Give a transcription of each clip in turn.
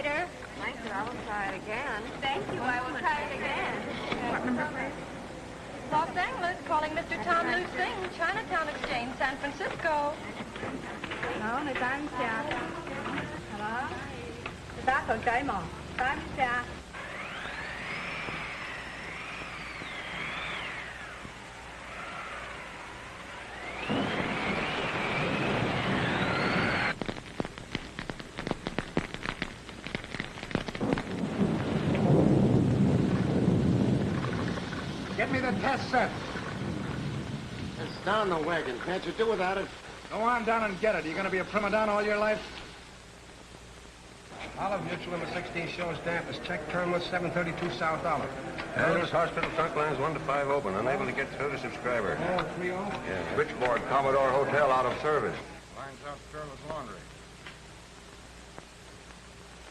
later. Thank you. I will try it again. Thank you. I will try it again. What number, please? Los Angeles, calling Mr. Tom Lu Singh, Chinatown Exchange, San Francisco. No, người ta không chào. Hello? Người ta còn chạy mà. Ta không chào. Get me the test set. It's down the wagon. Can't you do without it? Go on down and get it. You gonna be a prima donna all your life? Olive Mutual number 16 shows dampness. Check terminal 732 South Olive. Andrews Hospital trunk lines 1 to 5 open. Unable to get through to subscriber. 30? Yes. Switchboard Commodore Hotel out of service. Lines out Careless Laundry.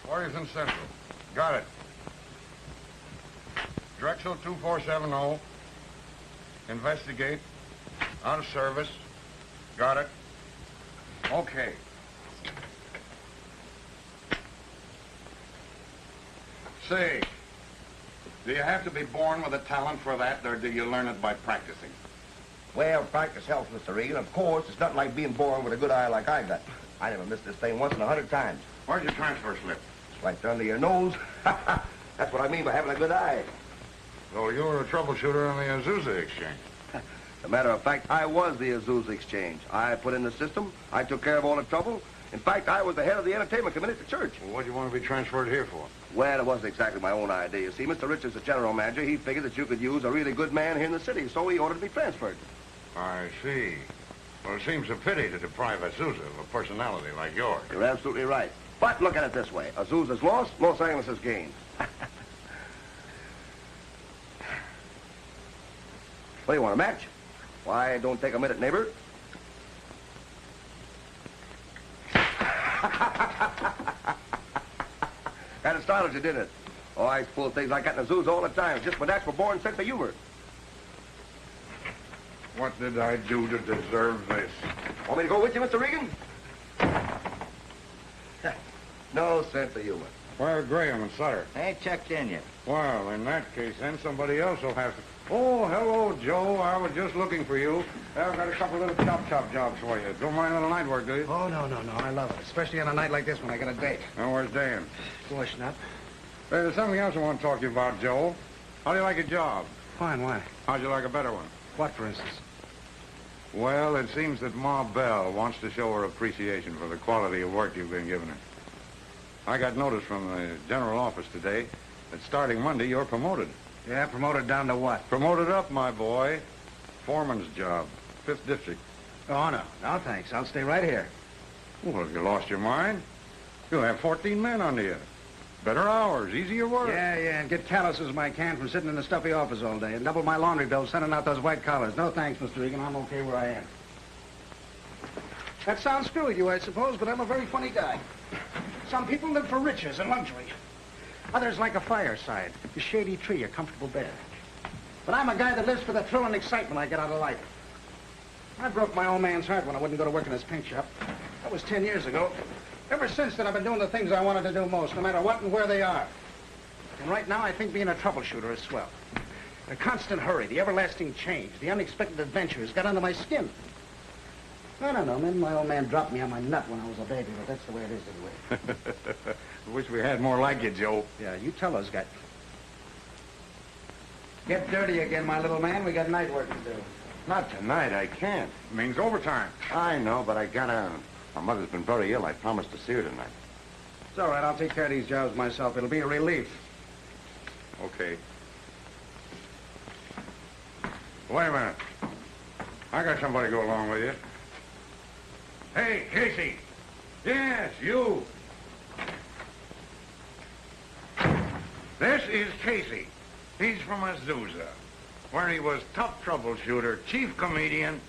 Warrington Central. Got it. Drexel 2470. Investigate. Out of service. Got it. Okay. Say, do you have to be born with a talent for that, or do you learn it by practicing? Well, practice helps, Mr. Regan. Of course, it's not like being born with a good eye like I got. I never missed this thing once in 100 times. Where's your transfer slip? It's right there under your nose. That's what I mean by having a good eye. So you were a troubleshooter on the Azusa exchange. As a matter of fact, I was the Azusa exchange. I put in the system. I took care of all the trouble. In fact, I was the head of the entertainment committee at the church. Well, what do you want to be transferred here for? Well, it wasn't exactly my own idea. You see, Mr. Richards, the general manager, he figured that you could use a really good man here in the city, so he ordered to be transferred. I see. Well, it seems a pity to deprive Azusa of a personality like yours. You're absolutely right. But look at it this way. Azusa's lost, Los Angeles has gained. What do you want, a match? Why, don't take a minute, neighbor. Kind of startled you, didn't it? Oh, I pull things like that in the zoos all the time. It's just my natural born sense of humor. What did I do to deserve this? Want me to go with you, Mr. Regan? No sense of humor. Where are Graham and Sutter? Ain't checked in yet. Well, in that case, then somebody else will have to... Oh, hello, Joe. I was just looking for you. I've got a couple little chop jobs for you. Don't mind a little night work, do you? Oh, no. I love it. Especially on a night like this when I got a date. Now, where's Dan? Washing up. There's something else I want to talk to you about, Joe. How do you like a job? Fine, why? How'd you like a better one? What, for instance? Well, it seems that Ma Bell wants to show her appreciation for the quality of work you've been giving her. I got notice from the general office today that starting Monday, you're promoted. Yeah, promoted down to what? Promoted up, my boy. Foreman's job, 5th District. Oh, no. No, thanks. I'll stay right here. Well, have you lost your mind? You'll have 14 men under you. Better hours, easier work. Yeah, and get callous as I can from sitting in the stuffy office all day and double my laundry bill sending out those white collars. No thanks, Mr. Regan. I'm okay where I am. That sounds screwy to you, I suppose, but I'm a very funny guy. Some people live for riches and luxury. Others like a fireside, a shady tree, a comfortable bed. But I'm a guy that lives for the thrill and excitement I get out of life. I broke my old man's heart when I wouldn't go to work in his paint shop. That was 10 years ago. Ever since then, I've been doing the things I wanted to do most, no matter what and where they are. And right now, I think being a troubleshooter is swell. The constant hurry, the everlasting change, the unexpected adventures got under my skin. I don't know, maybe my old man dropped me on my nut when I was a baby, but that's the way it is anyway. I wish we had more like you, Joe. Yeah, you tell those guys. Get dirty again, my little man. We got night work to do. Not tonight, I can't. It means overtime. I know, but I gotta... My mother's been very ill. I promised to see her tonight. It's all right. I'll take care of these jobs myself. It'll be a relief. Okay. Wait a minute. I got somebody to go along with you. Hey, Casey. Yes, you. This is Casey. He's from Azusa, where he was top troubleshooter, chief comedian,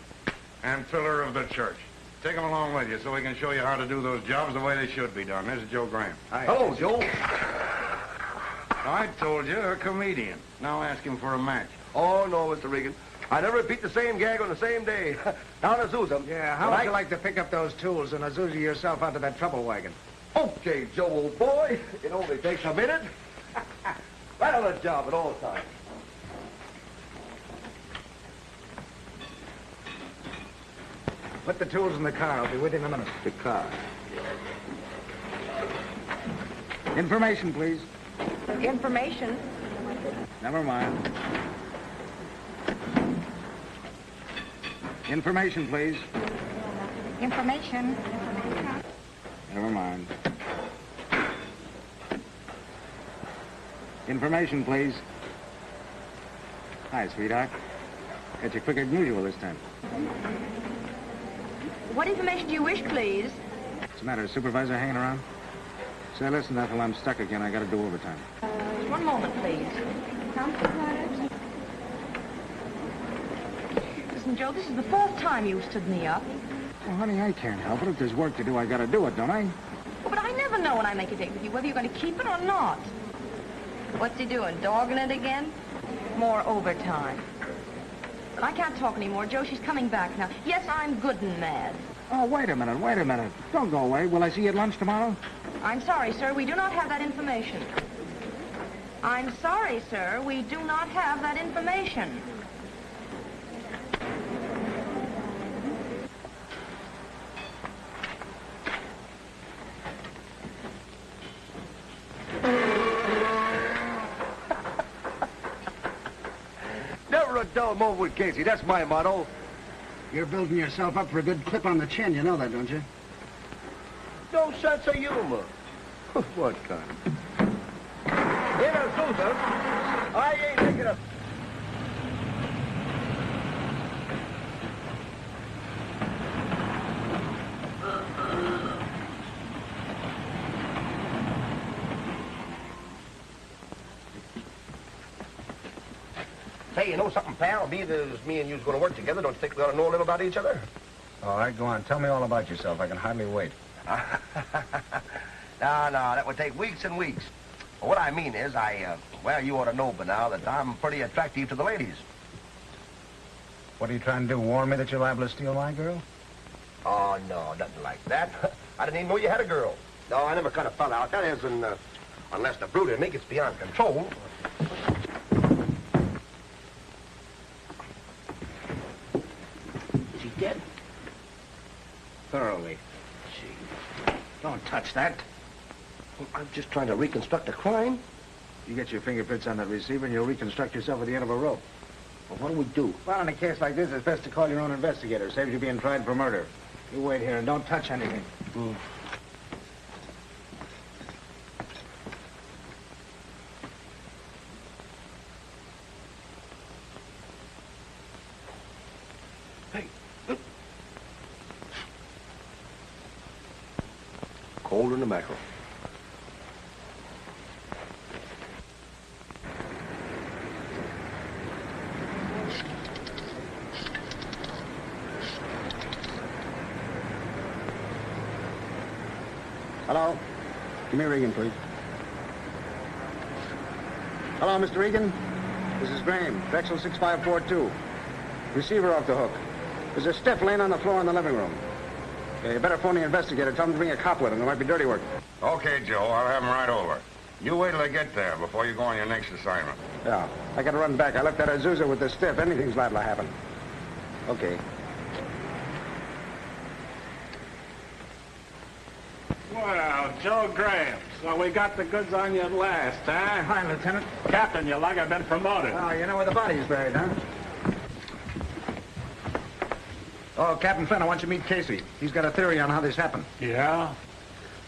and pillar of the church. Take him along with you so we can show you how to do those jobs the way they should be done. This is Joe Graham. Hi. Hello, Joe. I told you, a comedian. Now ask him for a match. Oh, no, Mr. Regan. I never repeat the same gag on the same day. Down at Azusa. Yeah, how would you like to pick up those tools and Azusa yourself out to that trouble wagon? Okay, Joe, old boy. It only takes a minute. Right on the job at all times. Put the tools in the car. I'll be with you in a minute. The car. Information, please. Information? Never mind. Information, please. Information. Never mind. Information, please. Hi, sweetheart. Got you quicker than usual this time. What information do you wish, please? What's the matter? Is supervisor hanging around? Say, listen, Ethel, I'm stuck again. I gotta do overtime. Just one moment, please. Listen, Joe, this is the fourth time you've stood me up. Well, honey, I can't help it. If there's work to do, I gotta do it, don't I? But I never know when I make a date with you whether you're going to keep it or not. What's he doing, dogging it again? More overtime. But I can't talk anymore, Joe. She's coming back now. Yes, I'm good and mad. Oh, wait a minute. Don't go away. Will I see you at lunch tomorrow? I'm sorry, sir. We do not have that information. I'm sorry, sir. We do not have that information. Never a dull moment with Casey. That's my motto. You're building yourself up for a good clip on the chin. You know that, don't you? No sense of humor. What kind? In Azusa, I ain't making a... Hey, you know something, pal? Being as me and you's going to work together, don't you think we ought to know a little about each other? All right, go on. Tell me all about yourself. I can hardly wait. No, that would take weeks and weeks. What I mean is, well, you ought to know by now that I'm pretty attractive to the ladies. What are you trying to do, warn me that you're liable to steal my girl? Oh, no, nothing like that. I didn't even know you had a girl. No, I never kind of found out. That is, unless the brute in me gets beyond control. Is he dead? Thoroughly. Gee. Don't touch that. Well, I'm just trying to reconstruct a crime. You get your fingerprints on that receiver and you'll reconstruct yourself at the end of a rope. Well, what do we do? Well, in a case like this, it's best to call your own investigator. Saves you being tried for murder. You wait here and don't touch anything. Hey. Colder than the mackerel. Hello? Give me Regan, please. Hello, Mr. Regan? This is Graham, Drexel 6542. Receiver off the hook. There's a stiff laying on the floor in the living room. Yeah, you better phone the investigator. Tell him to bring a cop with him. There might be dirty work. Okay, Joe, I'll have him right over. You wait till I get there before you go on your next assignment. Yeah, I gotta run back. I left that Azusa with the stiff. Anything's liable to happen. Okay. Well, Joe Graham, so we got the goods on you at last, huh? Hi, Lieutenant. Captain, you like I've been promoted. Oh, you know where the body's buried, huh? Oh, Captain Flynn, I want you to meet Casey. He's got a theory on how this happened. Yeah?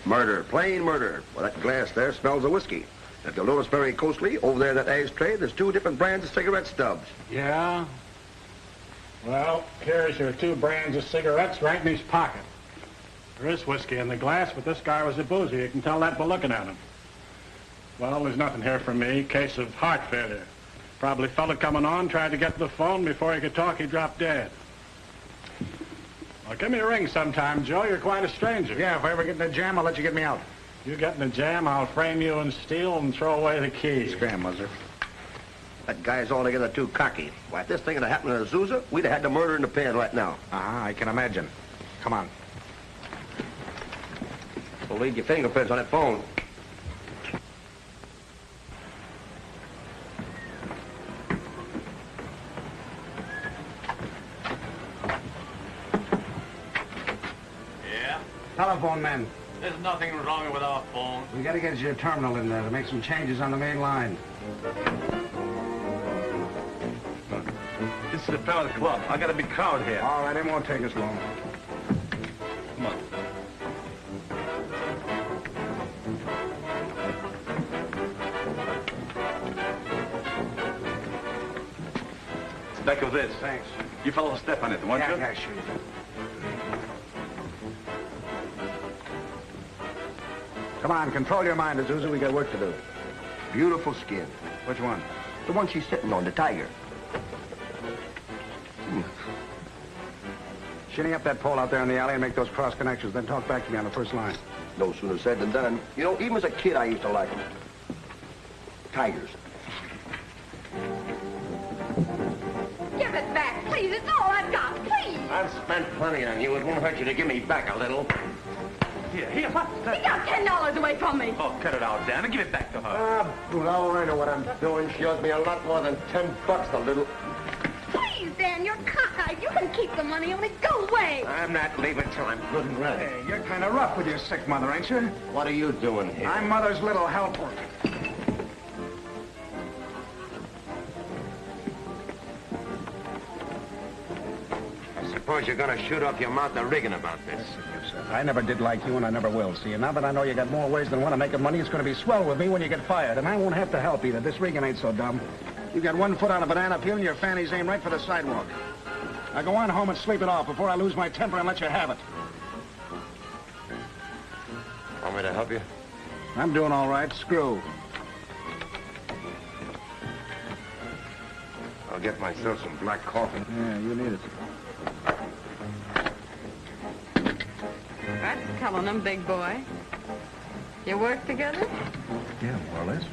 Murder, plain murder. Well, that glass there smells of whiskey. If you'll notice very closely, over there in that ashtray, there's 2 different brands of cigarette stubs. Yeah? Well, here's your 2 brands of cigarettes right in his pocket. There is whiskey in the glass, but this guy was a boozy. You can tell that by looking at him. Well, there's nothing here for me. Case of heart failure. Probably fella coming on, tried to get to the phone. Before he could talk, he dropped dead. Well, give me a ring sometime, Joe. You're quite a stranger. Yeah, if I ever get in a jam, I'll let you get me out. You get in a jam, I'll frame you in steel and throw away the key. Scram, Muzzer. That guy's altogether too cocky. Why, if this thing had happened in Azusa, we'd have had the murder in the pan right now. I can imagine. Come on. We'll read your fingerprints on that phone. Yeah? Telephone man. There's nothing wrong with our phone. We gotta get your terminal in there to make some changes on the main line. This is the power of the club. I got a big crowd here. All right, it won't take us long. Come on. It's the back of this. Thanks. You fellows step on it, won't you? Yeah, sure. Come on, control your mind, Azusa. We got work to do. Beautiful skin. Which one? The one she's sitting on, the tiger. Shinny up that pole out there in the alley and make those cross connections, then talk back to me on the first line. No sooner said than done. You know, even as a kid, I used to like them. Tigers. Give it back, please. It's all I've got, please. I've spent plenty on you. It won't hurt you to give me back a little. Here, what? He got $10 away from me. Oh, cut it out, Dan, and give it back to her. Well, I know what I'm doing. She owes me a lot more than $10, the little... Please, Dan, you're cockeyed. You can keep the money, only go away. I'm not leaving till I'm good and ready. Hey, you're kind of rough with your sick mother, ain't you? What are you doing here? I'm Mother's little helper. I suppose you're gonna shoot off your mouth the rigging about this. I never did like you, and I never will. See, now that I know you got more ways than one of making money, it's going to be swell with me when you get fired. And I won't have to help either. This Regan ain't so dumb. You got one foot on a banana peel, and your fanny's aimed right for the sidewalk. Now go on home and sleep it off before I lose my temper and let you have it. Want me to help you? I'm doing all right. Screw. I'll get myself some black coffee. Yeah, you need it. That's telling him, big boy. You work together? Yeah, more or less.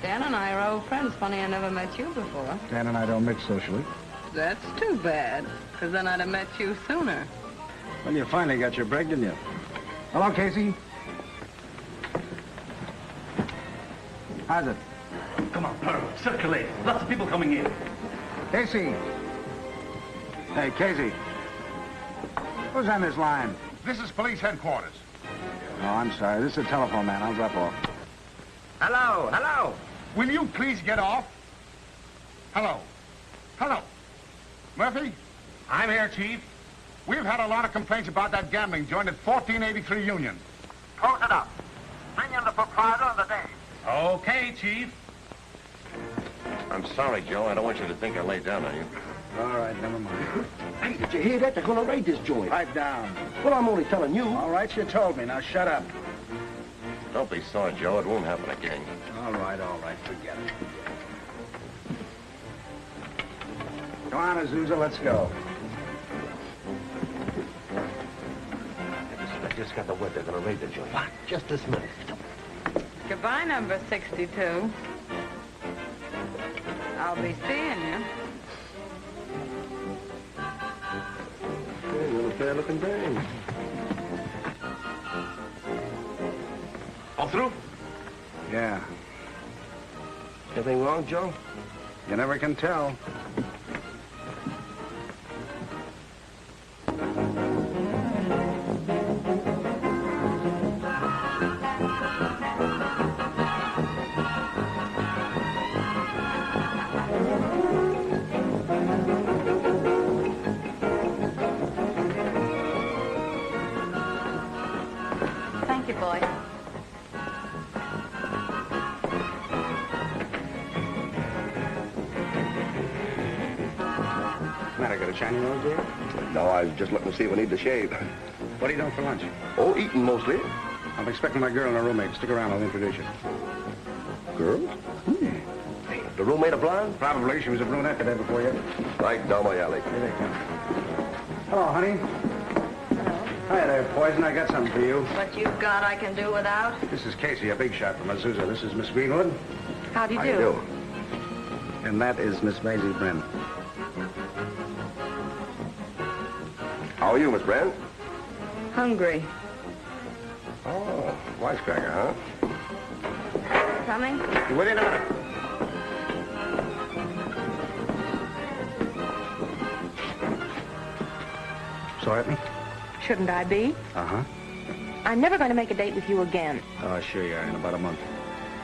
Dan and I are old friends. Funny I never met you before. Dan and I don't mix socially. That's too bad, because then I'd have met you sooner. Well, you finally got your break, didn't you? Hello, Casey. How's it? Come on, hurry, circulate. Lots of people coming in. Casey. Hey, Casey. Who's on this line? This is police headquarters. Oh, I'm sorry. This is a telephone man. I'll drop off. Hello, hello. Will you please get off? Hello. Hello. Murphy? I'm here, Chief. We've had a lot of complaints about that gambling joint at 1483 Union. Close it up. Bring in the proprietor of the day. Okay, Chief. I'm sorry, Joe. I don't want you to think I laid down on you. All right, never mind. Hey, did you hear that? They're gonna raid this joint. Pipe down. Well, I'm only telling you. All right, you told me. Now shut up. Don't be sorry, Joe. It won't happen again. All right, forget it. Come on, Azusa, let's go. I just got the word they're gonna raid the joint. What? Just this minute. Goodbye, number 62. I'll be seeing you. Hey, little fair-looking dame. All through? Yeah. Anything wrong, Joe? You never can tell. Thank you, boy. Matter, got a shiny nose there? No, I was just looking to see if I need to shave. What are you doing for lunch? Oh, eating mostly. I'm expecting my girl and her roommate. Stick around, I'll introduce you. Girl? Hey, the roommate a blonde? Probably. She was a brunette the day before you. Right down my alley. Here they come. Hello, honey. Hi there, Poison. I got something for you. What you've got I can do without. This is Casey, a big shot from Azusa. This is Miss Greenwood. How do you How do? you do? And that is Miss Maisie Brennan. How are you, Miss Brand? Hungry. Oh, wisecracker, huh? Coming? You wait in a minute. So at me? Shouldn't I be? Uh-huh. I'm never going to make a date with you again. Oh, sure you are, in about a month.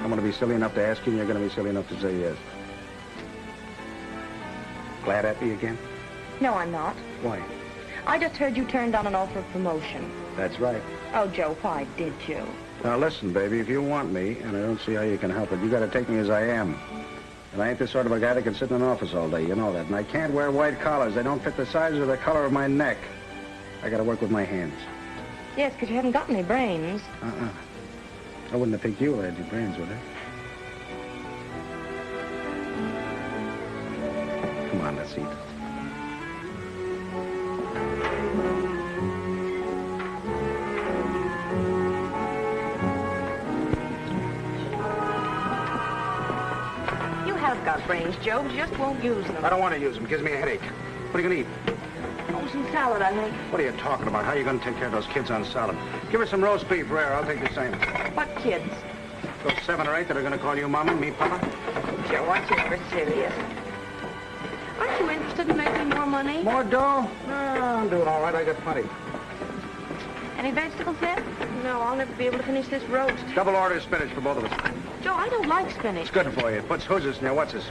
I'm going to be silly enough to ask you, and you're going to be silly enough to say yes. Glad at me again? No, I'm not. Why? I just heard you turned down an offer of promotion. That's right. Oh, Joe, why did you? Now, listen, baby, if you want me, and I don't see how you can help it, you got to take me as I am. And I ain't the sort of a guy that can sit in an office all day, you know that. And I can't wear white collars. They don't fit the size or the color of my neck. I got to work with my hands. Yes, because you haven't got any brains. Uh-uh. I wouldn't have picked you if I had your brains, would I? Come on, let's eat. You have got brains, Joe, but you just won't use them. I don't want to use them. It gives me a headache. What are you going to eat? Oh, some salad, I think. What are you talking about? How are you going to take care of those kids on salad? Give her some roast beef, Rare. I'll take the same. What kids? Those 7 or 8 that are going to call you Mom and me Papa. Joe, aren't you ever serious? Aren't you interested in making more money? More dough? No, I'm doing all right. I got plenty. Any vegetables yet? No, I'll never be able to finish this roast. Double order spinach for both of us. Joe, I don't like spinach. It's good for you. It puts hooses in your what's-this.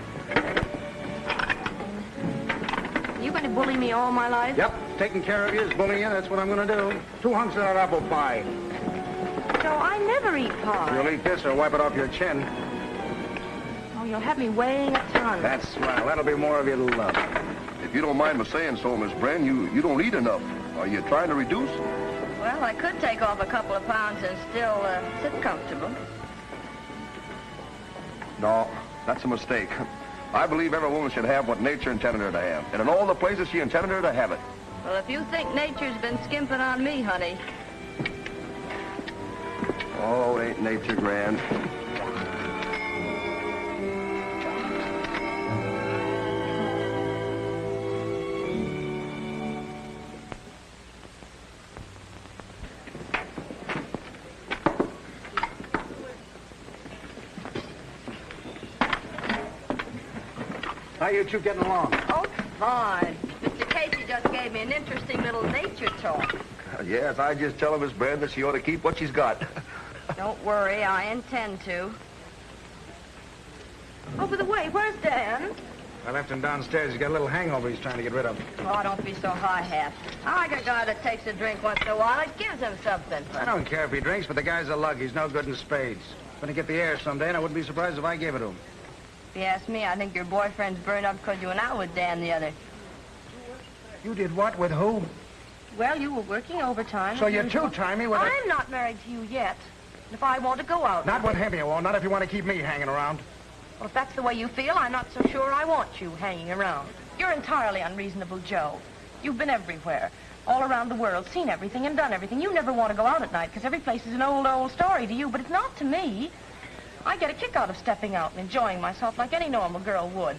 You going to bully me all my life? Yep. Taking care of you is bullying you. That's what I'm going to do. 2 hunks of that apple pie. Joe, I never eat pie. You'll eat this or wipe it off your chin. Oh, you'll have me weighing a ton. That's right. That'll be more of your love. If you don't mind me saying so, Miss Bren, you don't eat enough. Are you trying to reduce? Well, I could take off a couple of pounds and still sit comfortable. No, that's a mistake. I believe every woman should have what nature intended her to have. And in all the places she intended her to have it. Well, if you think nature's been skimping on me, honey. Oh, ain't nature grand. How you two getting along? Oh, fine. Mr. Casey just gave me an interesting little nature talk. Yes, I just tell her, Miss Bren, that she ought to keep what she's got. Don't worry, I intend to. Oh, by the way, where's Dan? I left him downstairs. He's got a little hangover he's trying to get rid of. Oh, don't be so high-hat. I like a guy that takes a drink once in a while. It gives him something. I don't care if he drinks, but the guy's a lug. He's no good in spades. He's going to get the air someday, and I wouldn't be surprised if I gave it to him. If you ask me, I think your boyfriend's burned up because you went out with Dan the other. You did what? With who? Well, you were working overtime. So you're two-timey with a... I'm not married to you yet. If I want to go out... Not with him, you won't. Not if you want to keep me hanging around. Well, if that's the way you feel, I'm not so sure I want you hanging around. You're entirely unreasonable, Joe. You've been everywhere, all around the world, seen everything and done everything. You never want to go out at night because every place is an old story to you, but it's not to me. I get a kick out of stepping out and enjoying myself like any normal girl would.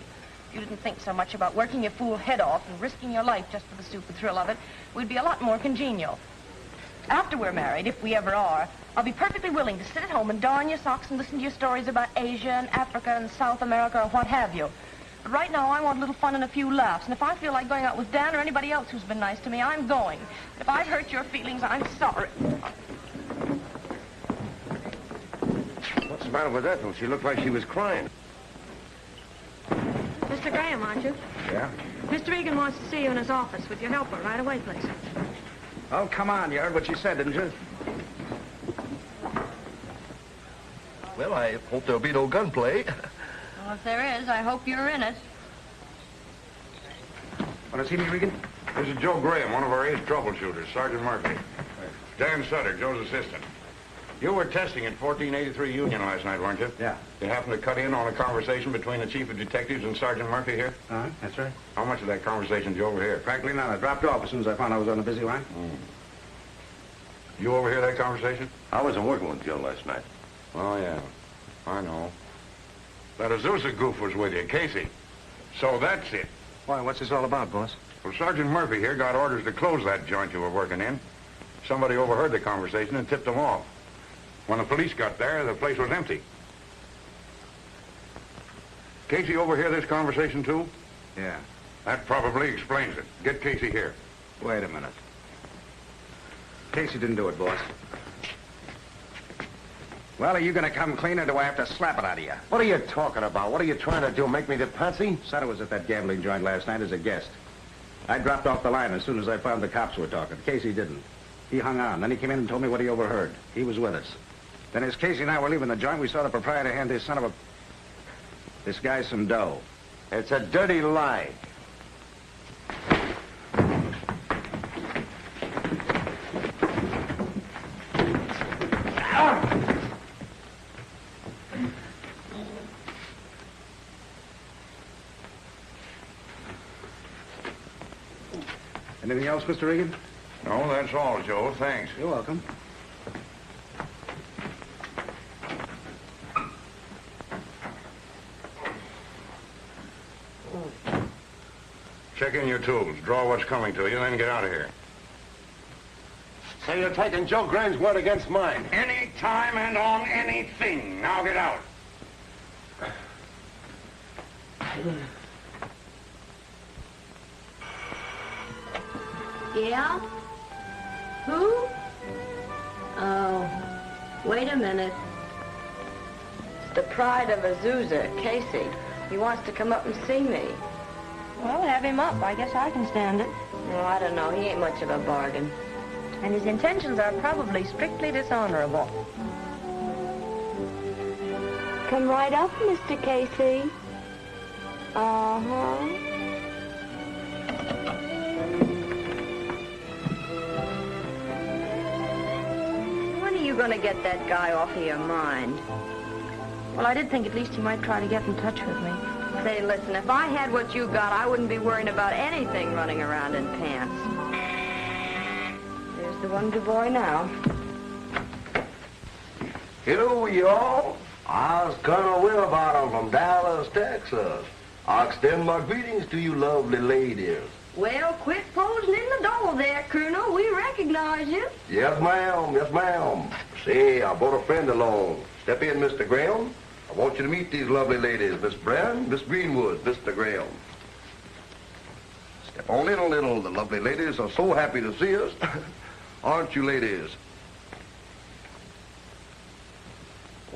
If you didn't think so much about working your fool head off and risking your life just for the stupid thrill of it, we'd be a lot more congenial. After we're married, if we ever are, I'll be perfectly willing to sit at home and darn your socks and listen to your stories about Asia and Africa and South America or what have you. But right now, I want a little fun and a few laughs. And if I feel like going out with Dan or anybody else who's been nice to me, I'm going. If I've hurt your feelings, I'm sorry. What's the matter with Ethel? She looked like she was crying. Mr. Graham, aren't you? Yeah? Mr. Egan wants to see you in his office. Would you help her right away, please? Oh, come on. You heard what she said, didn't you? Well, I hope there'll be no gunplay. Well, if there is, I hope you're in it. Want to see me, Regan? This is Joe Graham, one of our ace troubleshooters, Sergeant Murphy. Dan Sutter, Joe's assistant. You were testing at 1483 Union last night, weren't you? Yeah. You happened to cut in on a conversation between the chief of detectives and Sergeant Murphy here? Uh-huh, that's right. How much of that conversation did you overhear? Frankly, none. I dropped off as soon as I found I was on a busy line. You overhear that conversation? I wasn't working with Joe last night. Oh, yeah. I know. That Azusa goof was with you, Casey. So that's it. Why, what's this all about, boss? Well, Sergeant Murphy here got orders to close that joint you were working in. Somebody overheard the conversation and tipped them off. When the police got there, the place was empty. Casey overhear this conversation, too? Yeah. That probably explains it. Get Casey here. Wait a minute. Casey didn't do it, boss. Well, are you going to come clean, or do I have to slap it out of you? What are you talking about? What are you trying to do, make me the patsy? Said I was at that gambling joint last night as a guest. I dropped off the line as soon as I found the cops were talking. Casey didn't. He hung on. Then he came in and told me what he overheard. He was with us. Then as Casey and I were leaving the joint, we saw the proprietor hand this son of a... this guy some dough. It's a dirty lie. Anything else, Mr. Regan? No, that's all, Joe. Thanks. You're welcome. Check in your tools. Draw what's coming to you, then get out of here. So you're taking Joe Graham's word against mine? Any time and on anything. Now get out. Yeah? Who? Oh, wait a minute. It's the pride of Azusa, Casey. He wants to come up and see me. Well, have him up. I guess I can stand it. No, I don't know. He ain't much of a bargain. And his intentions are probably strictly dishonorable. Come right up, Mr. Casey. Uh-huh. When are you going to get that guy off of your mind? Well, I did think at least he might try to get in touch with me. Say, listen, if I had what you got, I wouldn't be worrying about anything running around in pants. There's the wonder boy now. Hello, y'all. I was Colonel Winterbottom from Dallas, Texas. I extend my greetings to you lovely ladies. Well, quit posing in the door there, Colonel. We recognize you. Yes, ma'am. Yes, ma'am. Say, I brought a friend along. Step in, Mr. Graham. I want you to meet these lovely ladies, Miss Brown, Miss Greenwood, Mr. Graham. Step on in a little. The lovely ladies are so happy to see us. Aren't you, ladies?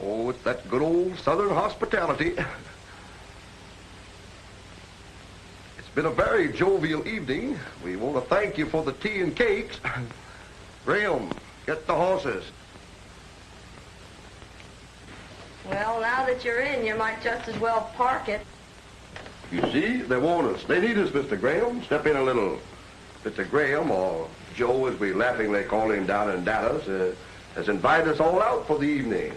Oh, it's that good old Southern hospitality. It's been a very jovial evening. We want to thank you for the tea and cakes. Graham, get the horses. Well, now that you're in, you might just as well park it. You see, they want us. They need us, Mr. Graham. Step in a little. Mr. Graham, or Joe, as we laughingly call him down in Dallas, has invited us all out for the evening.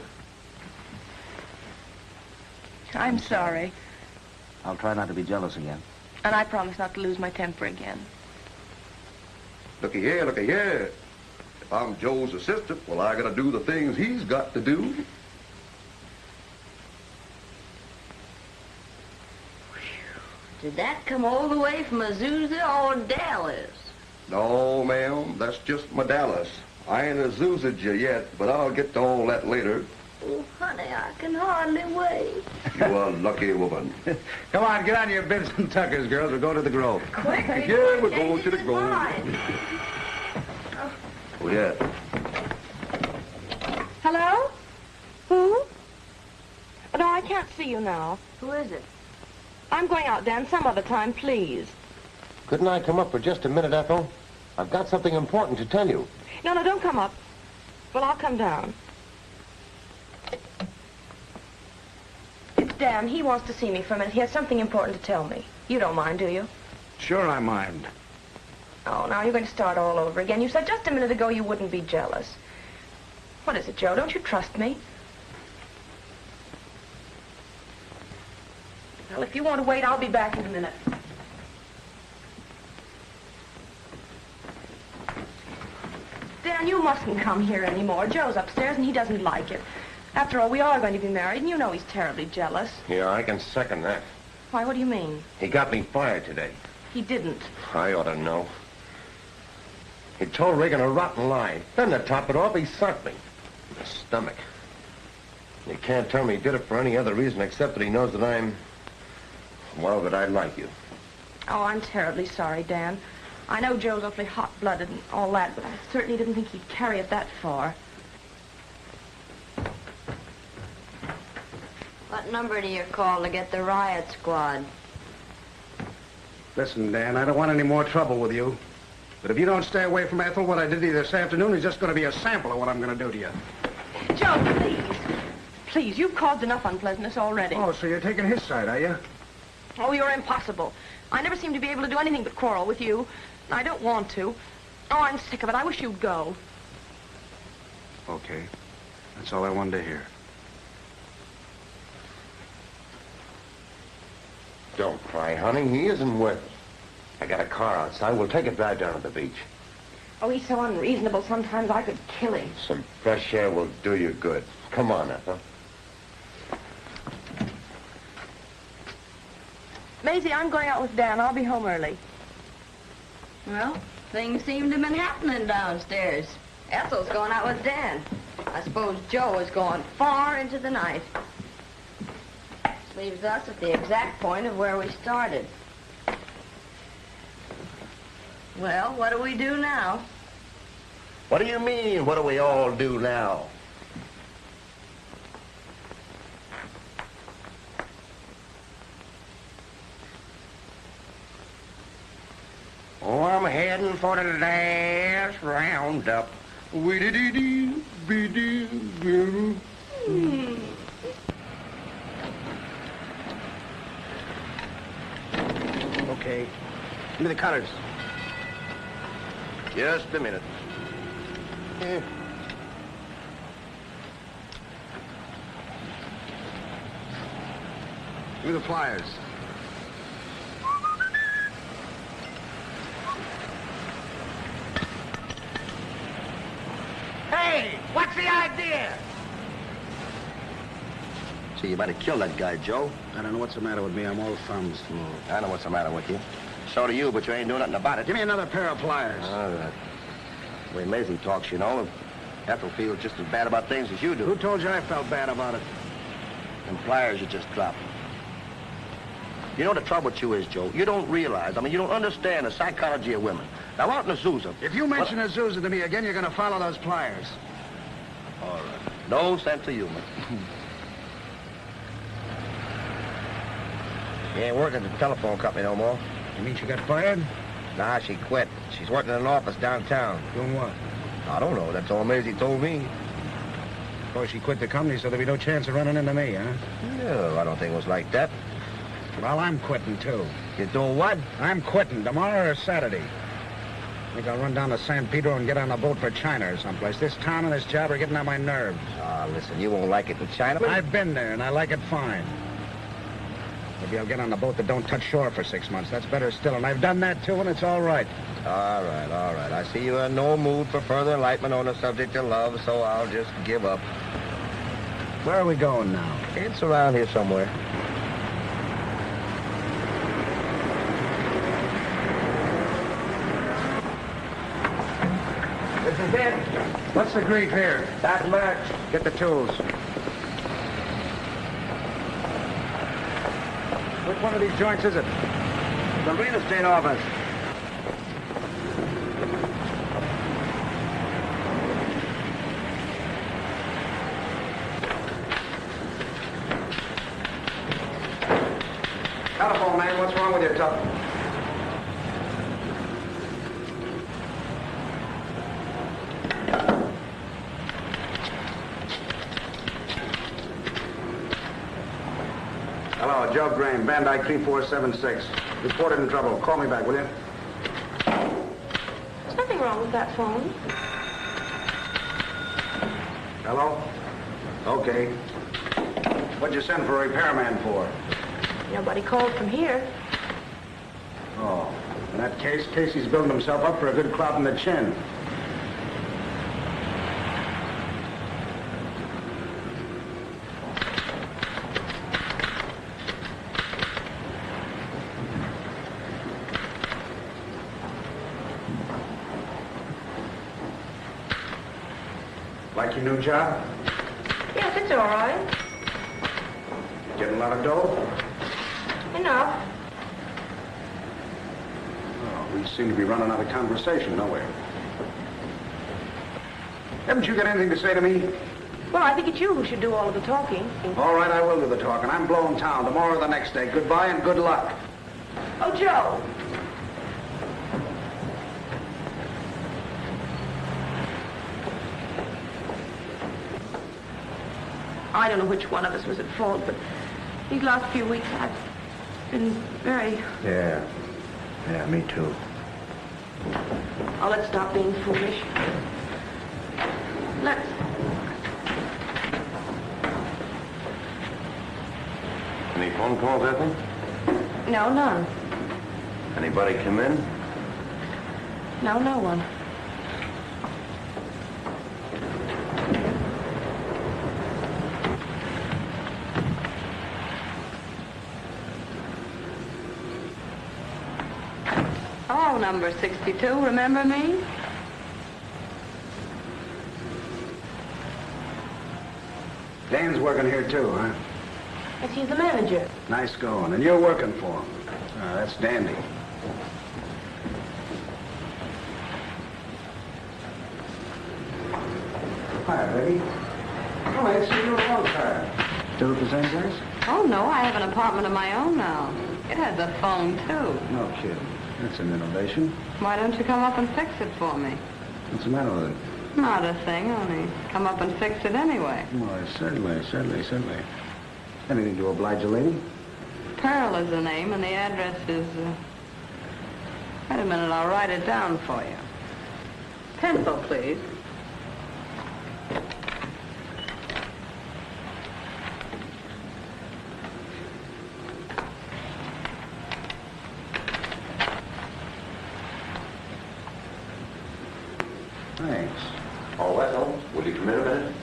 I'm sorry. I'll try not to be jealous again. And I promise not to lose my temper again. Looky here, looky here. If I'm Joe's assistant, well, I gotta do the things he's got to do. Did that come all the way from Azusa or Dallas? No, ma'am, that's just my Dallas. I ain't Azusa you yet, but I'll get to all that later. Oh, honey, I can hardly wait. You are a lucky woman. Come on, get on your bibs and tuckers, girls. We're going to the Grove. Quick, Yeah, we're going to the Grove. Oh, yeah. Hello? Who? No, I can't see you now. Who is it? I'm going out, Dan, some other time, please. Couldn't I come up for just a minute, Ethel? I've got something important to tell you. No, don't come up. Well, I'll come down. It's Dan. He wants to see me for a minute. He has something important to tell me. You don't mind, do you? Sure I mind. Oh, now you're going to start all over again. You said just a minute ago you wouldn't be jealous. What is it, Joe? Don't you trust me? Well, if you want to wait, I'll be back in a minute. Dan, you mustn't come here anymore. Joe's upstairs, and he doesn't like it. After all, we are going to be married, and you know he's terribly jealous. Yeah, I can second that. Why, what do you mean? He got me fired today. He didn't. I ought to know. He told Reagan a rotten lie. Then to top it off, he sunk me. The stomach. You can't tell me he did it for any other reason except that he knows that well, that I like you. Oh, I'm terribly sorry, Dan. I know Joe's awfully hot-blooded and all that, but I certainly didn't think he'd carry it that far. What number do you call to get the riot squad? Listen, Dan, I don't want any more trouble with you. But if you don't stay away from Ethel, what I did to you this afternoon is just going to be a sample of what I'm going to do to you. Joe, please. Please, you've caused enough unpleasantness already. Oh, so you're taking his side, are you? Oh, you're impossible. I never seem to be able to do anything but quarrel with you. I don't want to. Oh, I'm sick of it. I wish you'd go. Okay. That's all I wanted to hear. Don't cry, honey. He isn't worth it. I got a car outside. We'll take a drive down to the beach. Oh, he's so unreasonable. Sometimes I could kill him. Some fresh air will do you good. Come on, Ethel. Maisie, I'm going out with Dan. I'll be home early. Well, things seem to have been happening downstairs. Ethel's going out with Dan. I suppose Joe is going far into the night. This leaves us at the exact point of where we started. Well, what do we do now? What do you mean, what do we all do now? Oh, I'm heading for the last roundup. Okay. Give me the cutters. Just a minute. Give me the pliers. Hey, what's the idea? See, you better kill that guy, Joe. I don't know what's the matter with me. I'm all thumbs. I know what's the matter with you. So do you, but you ain't doing nothing about it. Give me another pair of pliers. All right. The way Maisie talks, you know, Ethel feels just as bad about things as you do. Who told you I felt bad about it? Them pliers you just dropped. You know the trouble with you is, Joe, you don't realize, you don't understand the psychology of women. Now, out in Azusa... If you mention Azusa to me again, you're going to follow those pliers. All right. No sense of humor. She ain't working at the telephone company no more. You mean she got fired? Nah, she quit. She's working in an office downtown. Doing what? I don't know. That's all Maisie told me. Of course, she quit the company, so there'll be no chance of running into me, huh? No, I don't think it was like that. Well, I'm quitting, too. You doing what? I'm quitting tomorrow or Saturday. I think I'll run down to San Pedro and get on a boat for China or someplace. This town and this job are getting on my nerves. Ah, listen, you won't like it in China. I've been there, and I like it fine. Maybe I'll get on a boat that don't touch shore for 6 months. That's better still, and I've done that, too, and it's all right. All right, all right. I see you're in no mood for further enlightenment on the subject of love, so I'll just give up. Where are we going now? It's around here somewhere. This is it. What's the grief here? That much. Get the tools. Which one of these joints is it? The real estate office. Telephone, man. What's wrong with your telephone? Hello, Joe Graham, Van Dyke 3476. Reported in trouble. Call me back, will you? There's nothing wrong with that phone. Hello? Okay. What'd you send for a repairman for? Nobody called from here. Oh, in that case, Casey's building himself up for a good clout in the chin. Like your new job? Yes, it's all right. Getting a lot of dough? Enough. Oh, we seem to be running out of conversation, don't we? Haven't you got anything to say to me? Well, I think it's you who should do all of the talking. All right, I will do the talking. I'm blowing town tomorrow or the next day. Goodbye and good luck. Oh, Joe. I don't know which one of us was at fault, but these last few weeks I've been very... Yeah, me too. Oh, let's stop being foolish. Let's... Any phone calls, Ethel? No, none. Anybody come in? No, no one. Oh, number 62, remember me? Dan's working here too, huh? Yes, he's the manager. Nice going. And you're working for him. Ah, that's dandy. Hi, baby. Oh, I ain't seen you in a long time. Still at the same place? Oh, no, I have an apartment of my own now. It has a phone, too. No kidding. That's an innovation. Why don't you come up and fix it for me? What's the matter with it? Not a thing, only come up and fix it anyway. Why, certainly. Anything to oblige a lady? Pearl is the name, and the address is... Wait a minute, I'll write it down for you. Pencil, please. Thanks. Oh, Ethel, will you come in a minute?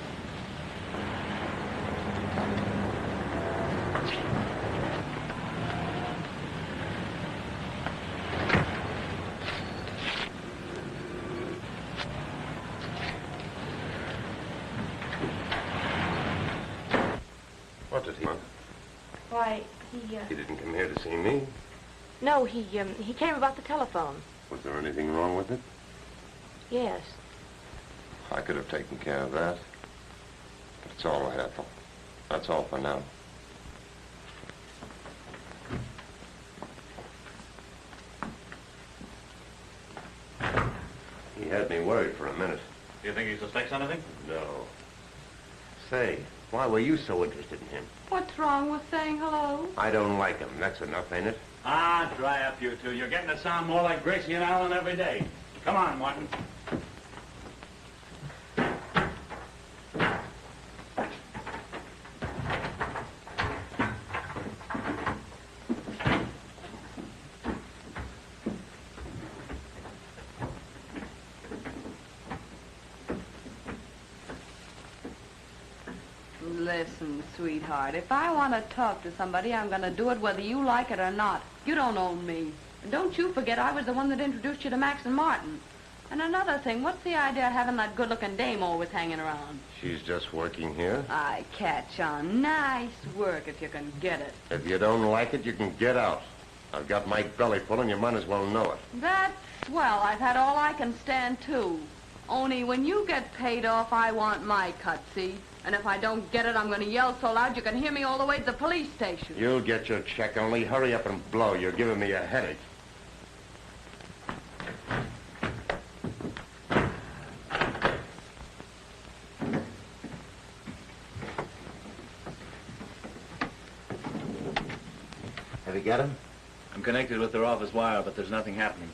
What did he want? Why, He didn't come here to see me. No, he came about the telephone. Was there anything wrong with it? Yes. I could have taken care of that. But it's all right, Ethel. That's all for now. He had me worried for a minute. Do you think he suspects anything? No. Say, why were you so interested in him? What's wrong with saying hello? I don't like him. That's enough, ain't it? Ah, dry up, you two. You're getting to sound more like Gracie and Alan every day. Come on, Martin. Listen, sweetheart, if I want to talk to somebody, I'm going to do it whether you like it or not. You don't own me. And don't you forget I was the one that introduced you to Max and Martin. And another thing, what's the idea of having that good-looking dame always hanging around? She's just working here. I catch on. Nice work if you can get it. If you don't like it, you can get out. I've got my belly full, and you might as well know it. That's swell. I've had all I can stand, too. Only when you get paid off, I want my cut, see? And if I don't get it, I'm going to yell so loud you can hear me all the way to the police station. You'll get your check, only hurry up and blow. You're giving me a headache. Have you got him? I'm connected with their office wire, but there's nothing happening.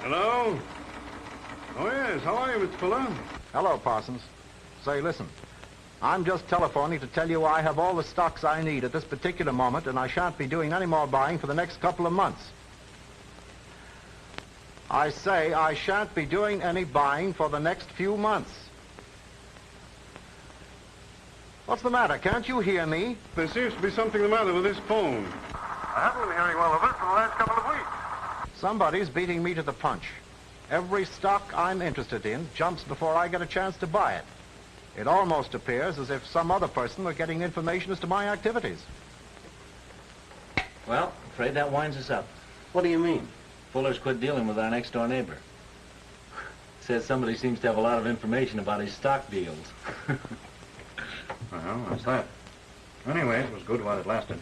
Hello? Oh, yes. How are you, Mr. Fuller? Hello, Parsons. Say, listen. I'm just telephoning to tell you I have all the stocks I need at this particular moment, and I shan't be doing any more buying for the next couple of months. I say I shan't be doing any buying for the next few months. What's the matter? Can't you hear me? There seems to be something the matter with this phone. I haven't been hearing well of it for the last couple of weeks. Somebody's beating me to the punch. Every stock I'm interested in jumps before I get a chance to buy it. It almost appears as if some other person were getting information as to my activities. Well, afraid that winds us up. What do you mean? Fuller's quit dealing with our next-door neighbor. Says somebody seems to have a lot of information about his stock deals. Well, that's that. Anyway, it was good while it lasted.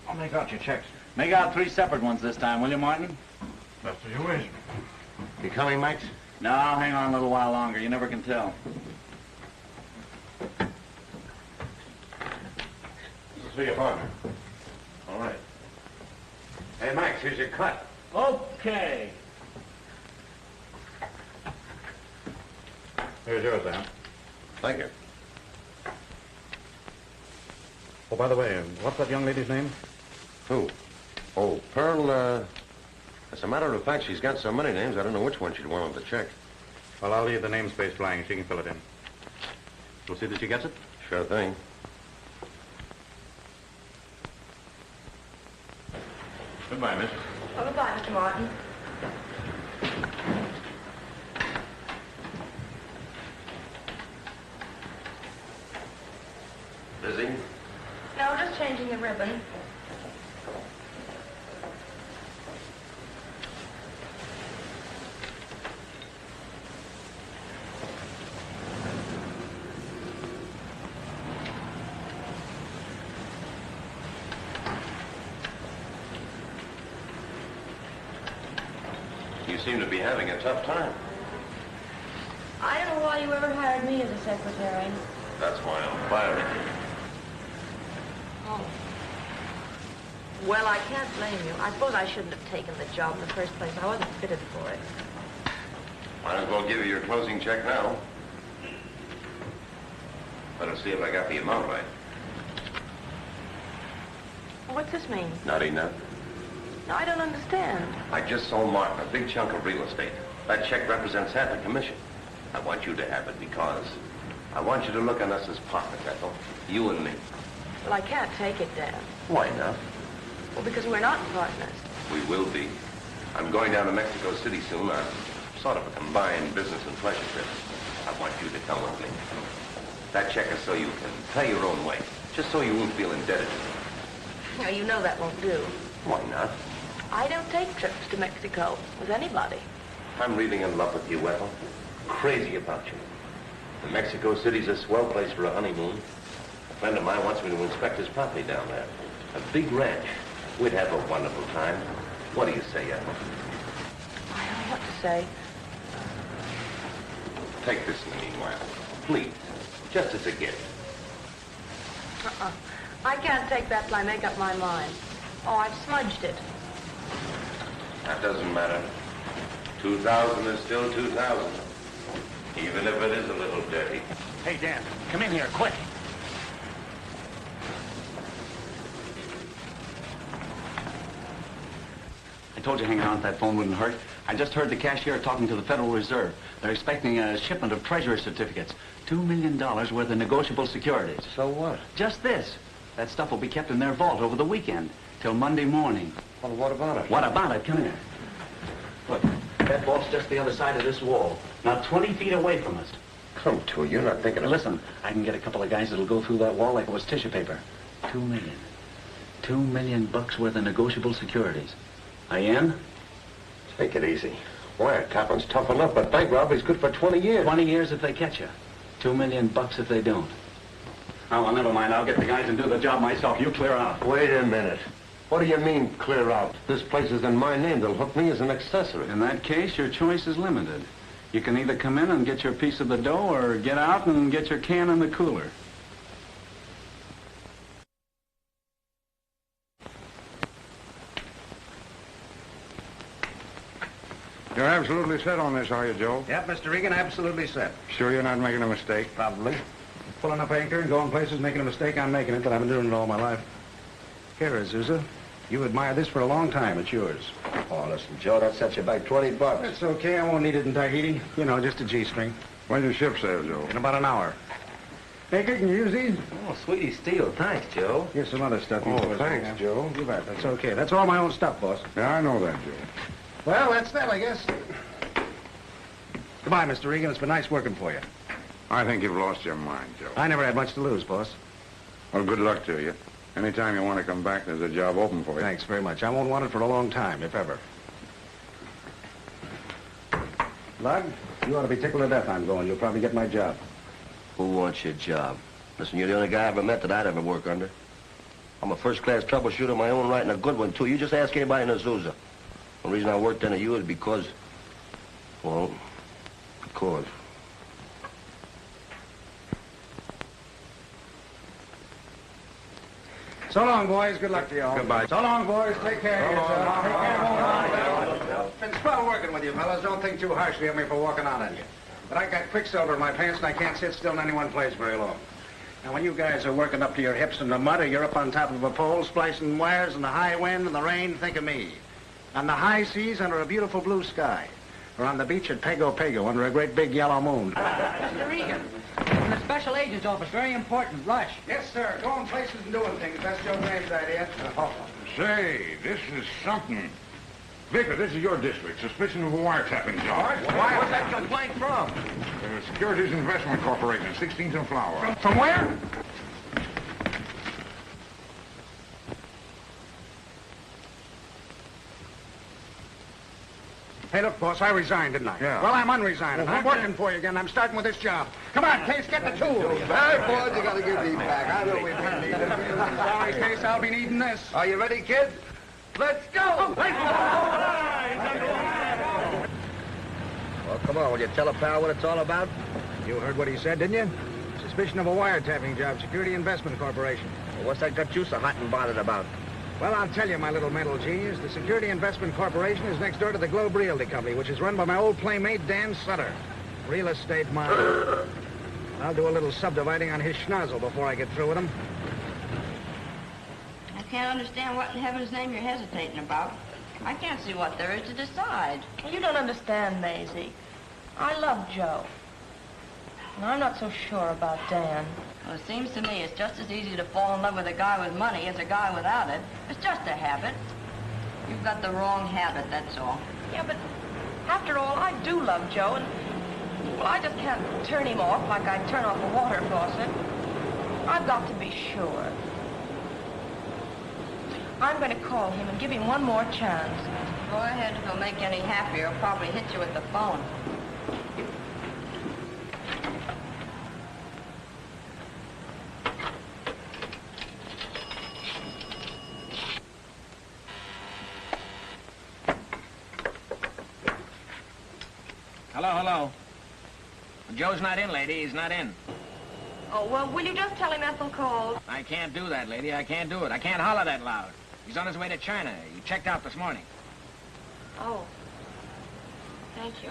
I'll make out your checks. Make out 3 separate ones this time, will you, Martin? Best as you wish. You coming, Max? No, hang on a little while longer. You never can tell. See you, partner. All right. Hey, Max, here's your cut. Okay. Here's yours, Sam. Thank you. Oh, by the way, what's that young lady's name? Who? Oh, Pearl, as a matter of fact, she's got so many names, I don't know which one she'd want on the check. Well, I'll leave the namespace blank. She can fill it in. We'll see that she gets it? Sure thing. Goodbye, miss. Oh, goodbye, Mr. Martin. Busy? No, just changing the ribbon. You seem to be having a tough time. I don't know why you ever hired me as a secretary. That's why I'm firing you. Oh. Well, I can't blame you. I suppose I shouldn't have taken the job in the first place. I wasn't fitted for it. Might as well give you your closing check now. Better see if I got the amount right. What's this mean? Not enough. No, I don't understand. I just sold Martin a big chunk of real estate. That check represents half the commission. I want you to have it because I want you to look on us as partners, Ethel. You and me. Well, I can't take it, Dan. Why not? Well, because we're not partners. We will be. I'm going down to Mexico City soon on sort of a combined business and pleasure trip. I want you to come with me. That check is so you can pay your own way, just so you won't feel indebted to me. Now, you know that won't do. Why not? I don't take trips to Mexico with anybody. I'm really in love with you, Ethel. Crazy about you. And Mexico City's a swell place for a honeymoon. A friend of mine wants me to inspect his property down there. A big ranch. We'd have a wonderful time. What do you say, Ethel? I don't know what to say. Take this in the meanwhile. Please. Just as a gift. I can't take that till I make up my mind. Oh, I've smudged it. That doesn't matter. 2,000 is still 2,000. Even if it is a little dirty. Hey, Dan, come in here, quick. I told you hanging on to that phone wouldn't hurt. I just heard the cashier talking to the Federal Reserve. They're expecting a shipment of Treasury certificates. $2 million worth of negotiable securities. So what? Just this. That stuff will be kept in their vault over the weekend, till Monday morning. Well, what about it? What about it? Come here. Look, that vault's just the other side of this wall. Not 20 feet away from us. Come to, you're not thinking of... Listen, I can get a couple of guys that'll go through that wall like it was tissue paper. $2 million. $2 million bucks worth of negotiable securities. Are you in? Take it easy. Why, Coppin's tough enough, but bank robbery's good for 20 years. 20 years if they catch you. $2 million bucks if they don't. Oh, well, never mind. I'll get the guys and do the job myself. You clear out. Wait a minute. What do you mean, clear out? This place is in my name. They'll hook me as an accessory. In that case, your choice is limited. You can either come in and get your piece of the dough or get out and get your can in the cooler. You're absolutely set on this, are you, Joe? Yep, Mr. Regan, absolutely set. Sure you're not making a mistake? Probably. Pulling up anchor and going places, making a mistake, I'm making it, but I've been doing it all my life. Here, Azusa. You've admired this for a long time. It's yours. Oh, listen, Joe, that sets you back $20. That's okay. I won't need it in Tahiti. You know, just a G-string. When's your ship sail, Joe? In about an hour. Baker, can you use these? Oh, sweetie Steele. Thanks, Joe. Here's some other stuff. Oh, thanks, Joe. You bet. That's okay. That's all my own stuff, boss. Yeah, I know that, Joe. Well, that's that, I guess. Goodbye, Mr. Regan. It's been nice working for you. I think you've lost your mind, Joe. I never had much to lose, boss. Well, good luck to you. Anytime you want to come back, there's a job open for you. Thanks very much. I won't want it for a long time, if ever. Lug, you ought to be tickled to death I'm going. You'll probably get my job. Who wants your job? Listen, you're the only guy I ever met that I'd ever work under. I'm a first-class troubleshooter of my own right, and a good one, too. You just ask anybody in Azusa. The reason I worked under you is because... Well, because... So long, boys. Good luck to you all. Goodbye. So long, boys. Take care of yourself. Take care. It's been swell working with you, fellas. Don't think too harshly of me for walking out on you. But I got quicksilver in my pants, and I can't sit still in any one place very long. Now, when you guys are working up to your hips in the mud, or you're up on top of a pole, splicing wires in the high wind and the rain, think of me. On the high seas under a beautiful blue sky. Or on the beach at Pago under a great big yellow moon. Mr. Regan, from the special agent's office, very important. Rush. Yes, sir. Going places and doing things. That's Joe Graham's idea. Say, this is something. Vicar, this is your district. Suspicion of a wiretapping job. Why was that complaint from? Securities Investment Corporation, 16th and Flower. From where? Hey, look, boss, I resigned, didn't I? Yeah. Well, I'm unresigning. I'm working for you again. I'm starting with this job. Come on, Case, get the tools. All right, boys, you gotta give these back. I know we've been needing them. Sorry, Case, I'll be needing this. Are you ready, kids? Let's go! Well, come on, will you tell a pal what it's all about? You heard what he said, didn't you? Suspicion of a wiretapping job, Security Investment Corporation. Well, what's that got you so hot and bothered about? Well, I'll tell you, my little mental genius. The Security Investment Corporation is next door to the Globe Realty Company, which is run by my old playmate, Dan Sutter. Real estate model. I'll do a little subdividing on his schnozzle before I get through with him. I can't understand what in heaven's name you're hesitating about. I can't see what there is to decide. You don't understand, Maisie. I love Joe. And I'm not so sure about Dan. Well, it seems to me it's just as easy to fall in love with a guy with money as a guy without it. It's just a habit. You've got the wrong habit, that's all. Yeah, but after all, I do love Joe, and, well, I just can't turn him off like I'd turn off a water faucet. I've got to be sure. I'm going to call him and give him one more chance. Go ahead. If he'll make you any happier, he'll probably hit you with the phone. Hello. Joe's not in, lady. He's not in. Oh, well, will you just tell him Ethel called? I can't do that, lady. I can't do it. I can't holler that loud. He's on his way to China. He checked out this morning. Oh. Thank you.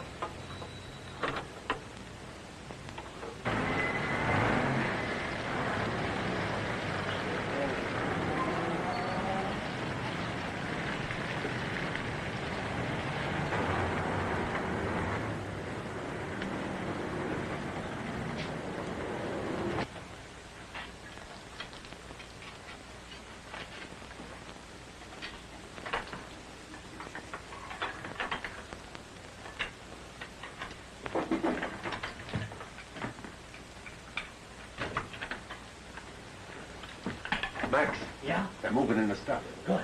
Max. Yeah? They're moving in the stuff. Good.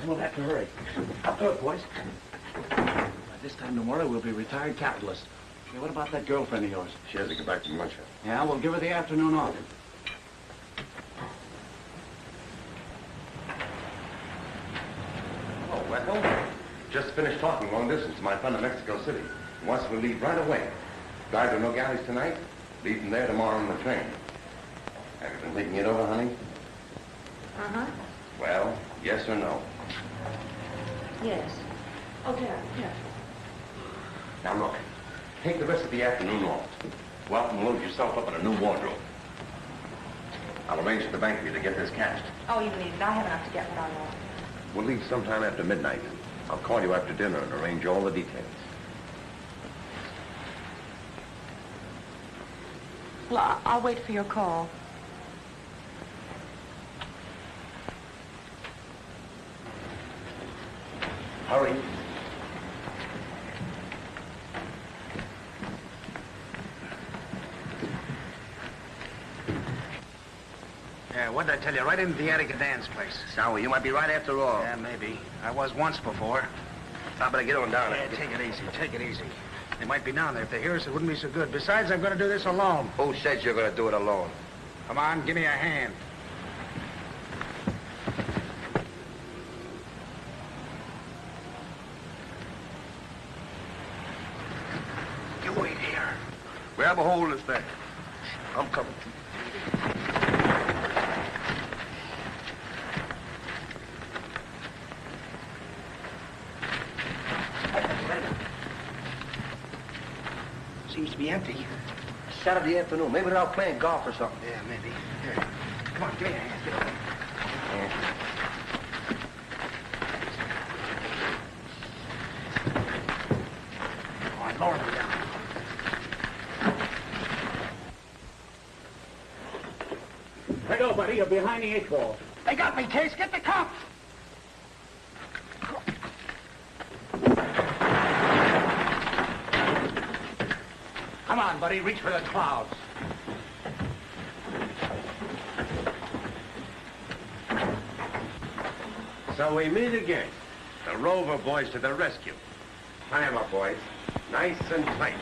We'll have to hurry. Up to it, boys. By this time tomorrow, we'll be retired capitalists. Hey, what about that girlfriend of yours? She has to get back from lunch. Yeah, we'll give her the afternoon off. Oh, Wethel. Just finished talking long distance to my friend in Mexico City. He wants to leave right away. Guys are no galleys tonight. Leave them there tomorrow on the train. Have you been thinking it over, honey? Uh-huh. Well, yes or no? Yes. Okay, yes. Now look, take the rest of the afternoon off. Go out and load yourself up in a new wardrobe. I'll arrange at the bank for you to get this cashed. Oh, you need it. I have enough to get what I want. We'll leave sometime after midnight. I'll call you after dinner and arrange all the details. Well, I'll wait for your call. Hurry. Yeah, what did I tell you? Right into the attic of Dan's place. Sawyer, you might be right after all. Yeah, maybe. I was once before. I better get on down Yeah, there. take it easy. Take it easy. They might be down there. If they hear us, it wouldn't be so good. Besides, I'm going to do this alone. Who says you're going to do it alone? Come on, give me a hand. You wait here. Grab a hold of this thing. I'm coming. Seems to be empty. Saturday afternoon. Maybe they're out playing golf or something. Yeah, maybe. Here. Come on, give me a hand. Get over. Come on, lower me down. Let go, buddy. You're behind the 8 ball. They got me, Case. Get the cup. Come on, buddy. Reach for the clouds. So we meet again. The Rover boys to the rescue. Tie 'em up, boys. Nice and tight.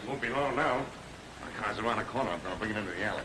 Won't be long now. My car's around the corner. I'll bring it into the alley.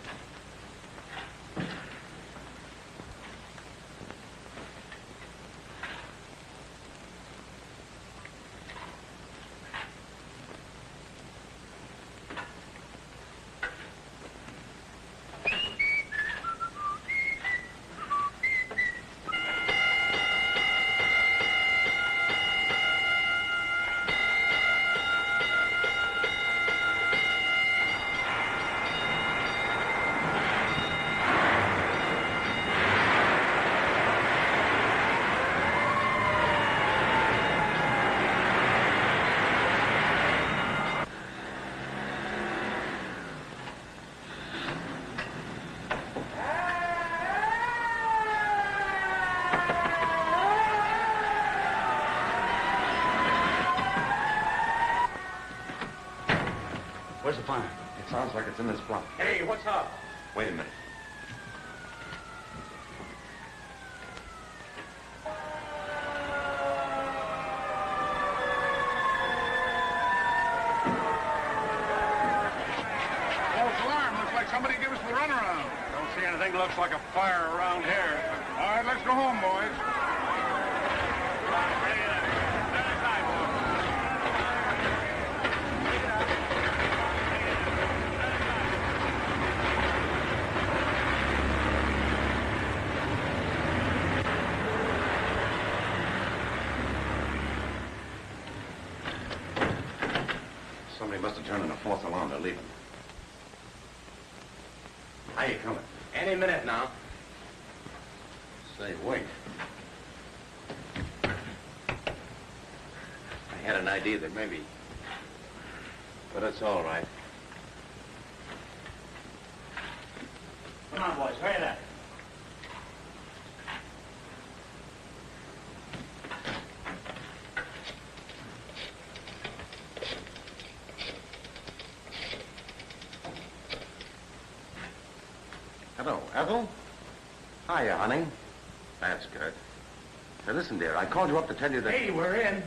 Where's the fire? It sounds like it's in this block. Hey, what's up? Wait a minute. False alarm. Looks like somebody gave us the runaround. Don't see anything looks like a fire around here. All right, let's go home, boys. Somebody must have turned in a false alarm. They're leaving. How you coming? Any minute now. Say, wait. I had an idea that maybe... But it's all right. Come on, boys, hurry it up. Hello, Ethel? Hiya, honey. That's good. Now, listen, dear, I called you up to tell you that... Hey, we're in.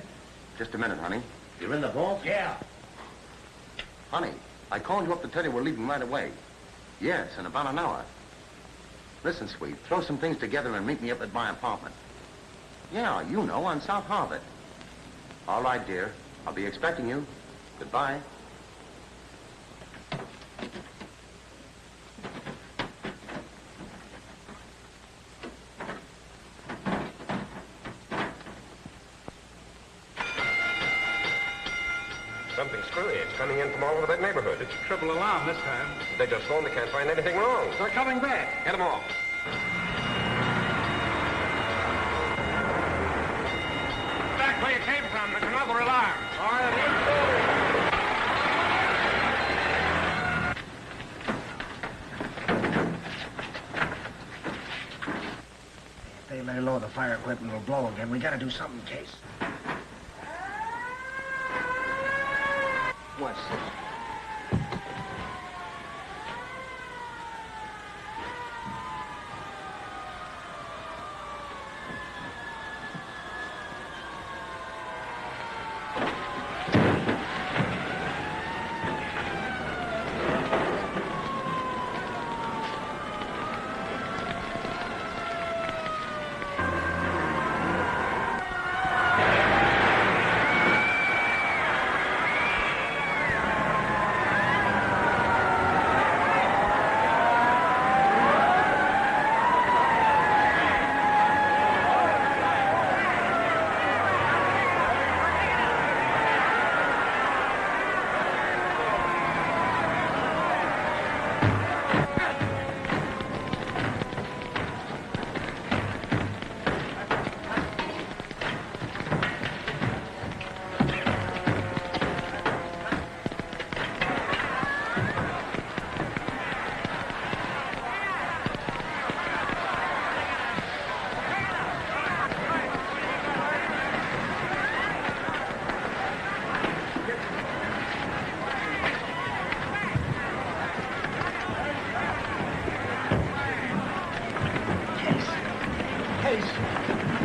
Just a minute, honey. You're in the vault? Yeah. Honey, I called you up to tell you we're leaving right away. Yes, in about an hour. Listen, sweet, throw some things together and meet me up at my apartment. Yeah, you know, on South Harvard. All right, dear. I'll be expecting you. Goodbye. Something screwy. It's coming in from all over that neighborhood. It's a triple alarm this time. They just phoned. They can't find anything wrong. They're coming back. Get them all. Back where you came from. There's another alarm. All right, If they lay low, the fire equipment will blow again. We gotta do something, Case. What's this?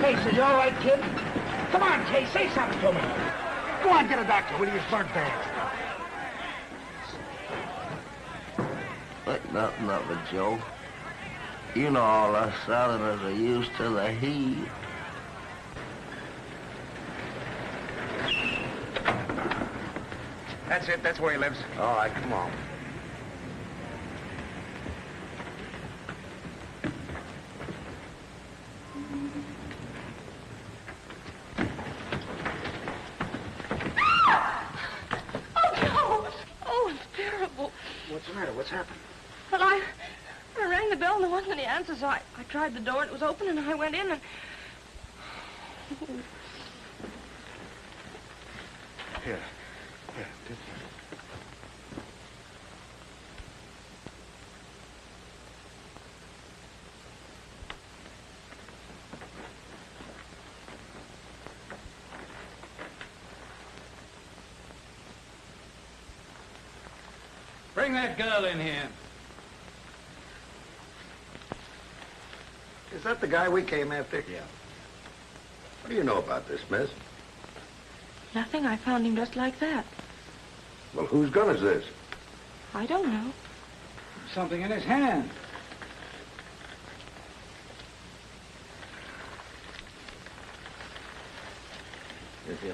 Case, are you all right, kid? Come on, Case, say something to me. Go on, get a doctor, will you? It's burnt bad. Ain't nothing of it, Joe. You know all us Southerners are used to the heat. That's it, that's where he lives. All right, come on. What's the matter? What's happened? Well, I rang the bell and there wasn't any answer, so I tried the door and it was open and I went in and... Here. Take Bring that girl in here. Is that the guy we came after? Yeah. What do you know about this, miss? Nothing. I found him just like that. Well, whose gun is this? I don't know. Something in his hand. Here.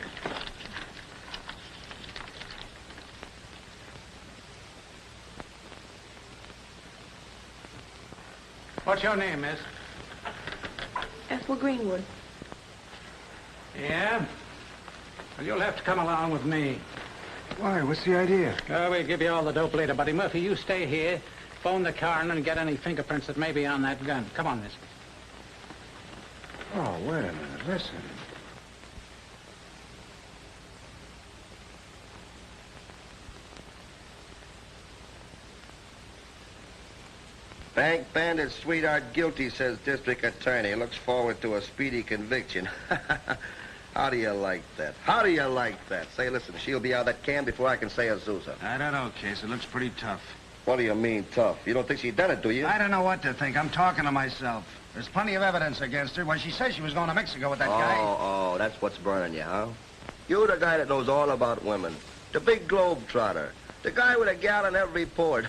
What's your name, miss? Ethel Greenwood. Yeah? Well, you'll have to come along with me. Why? What's the idea? We'll give you all the dope later, Buddy Murphy. You stay here, phone the coroner, and get any fingerprints that may be on that gun. Come on, miss. Oh, wait a minute. Listen. Bank bandit sweetheart guilty, says district attorney. Looks forward to a speedy conviction. How do you like that? How do you like that? Say, listen, she'll be out of that can before I can say Azusa. I don't know, Case. It looks pretty tough. What do you mean, tough? You don't think she done it, do you? I don't know what to think. I'm talking to myself. There's plenty of evidence against her. When she says she was going to Mexico with that guy. Oh, that's what's burning you, huh? You're the guy that knows all about women. The big globe trotter. The guy with a gal in every port.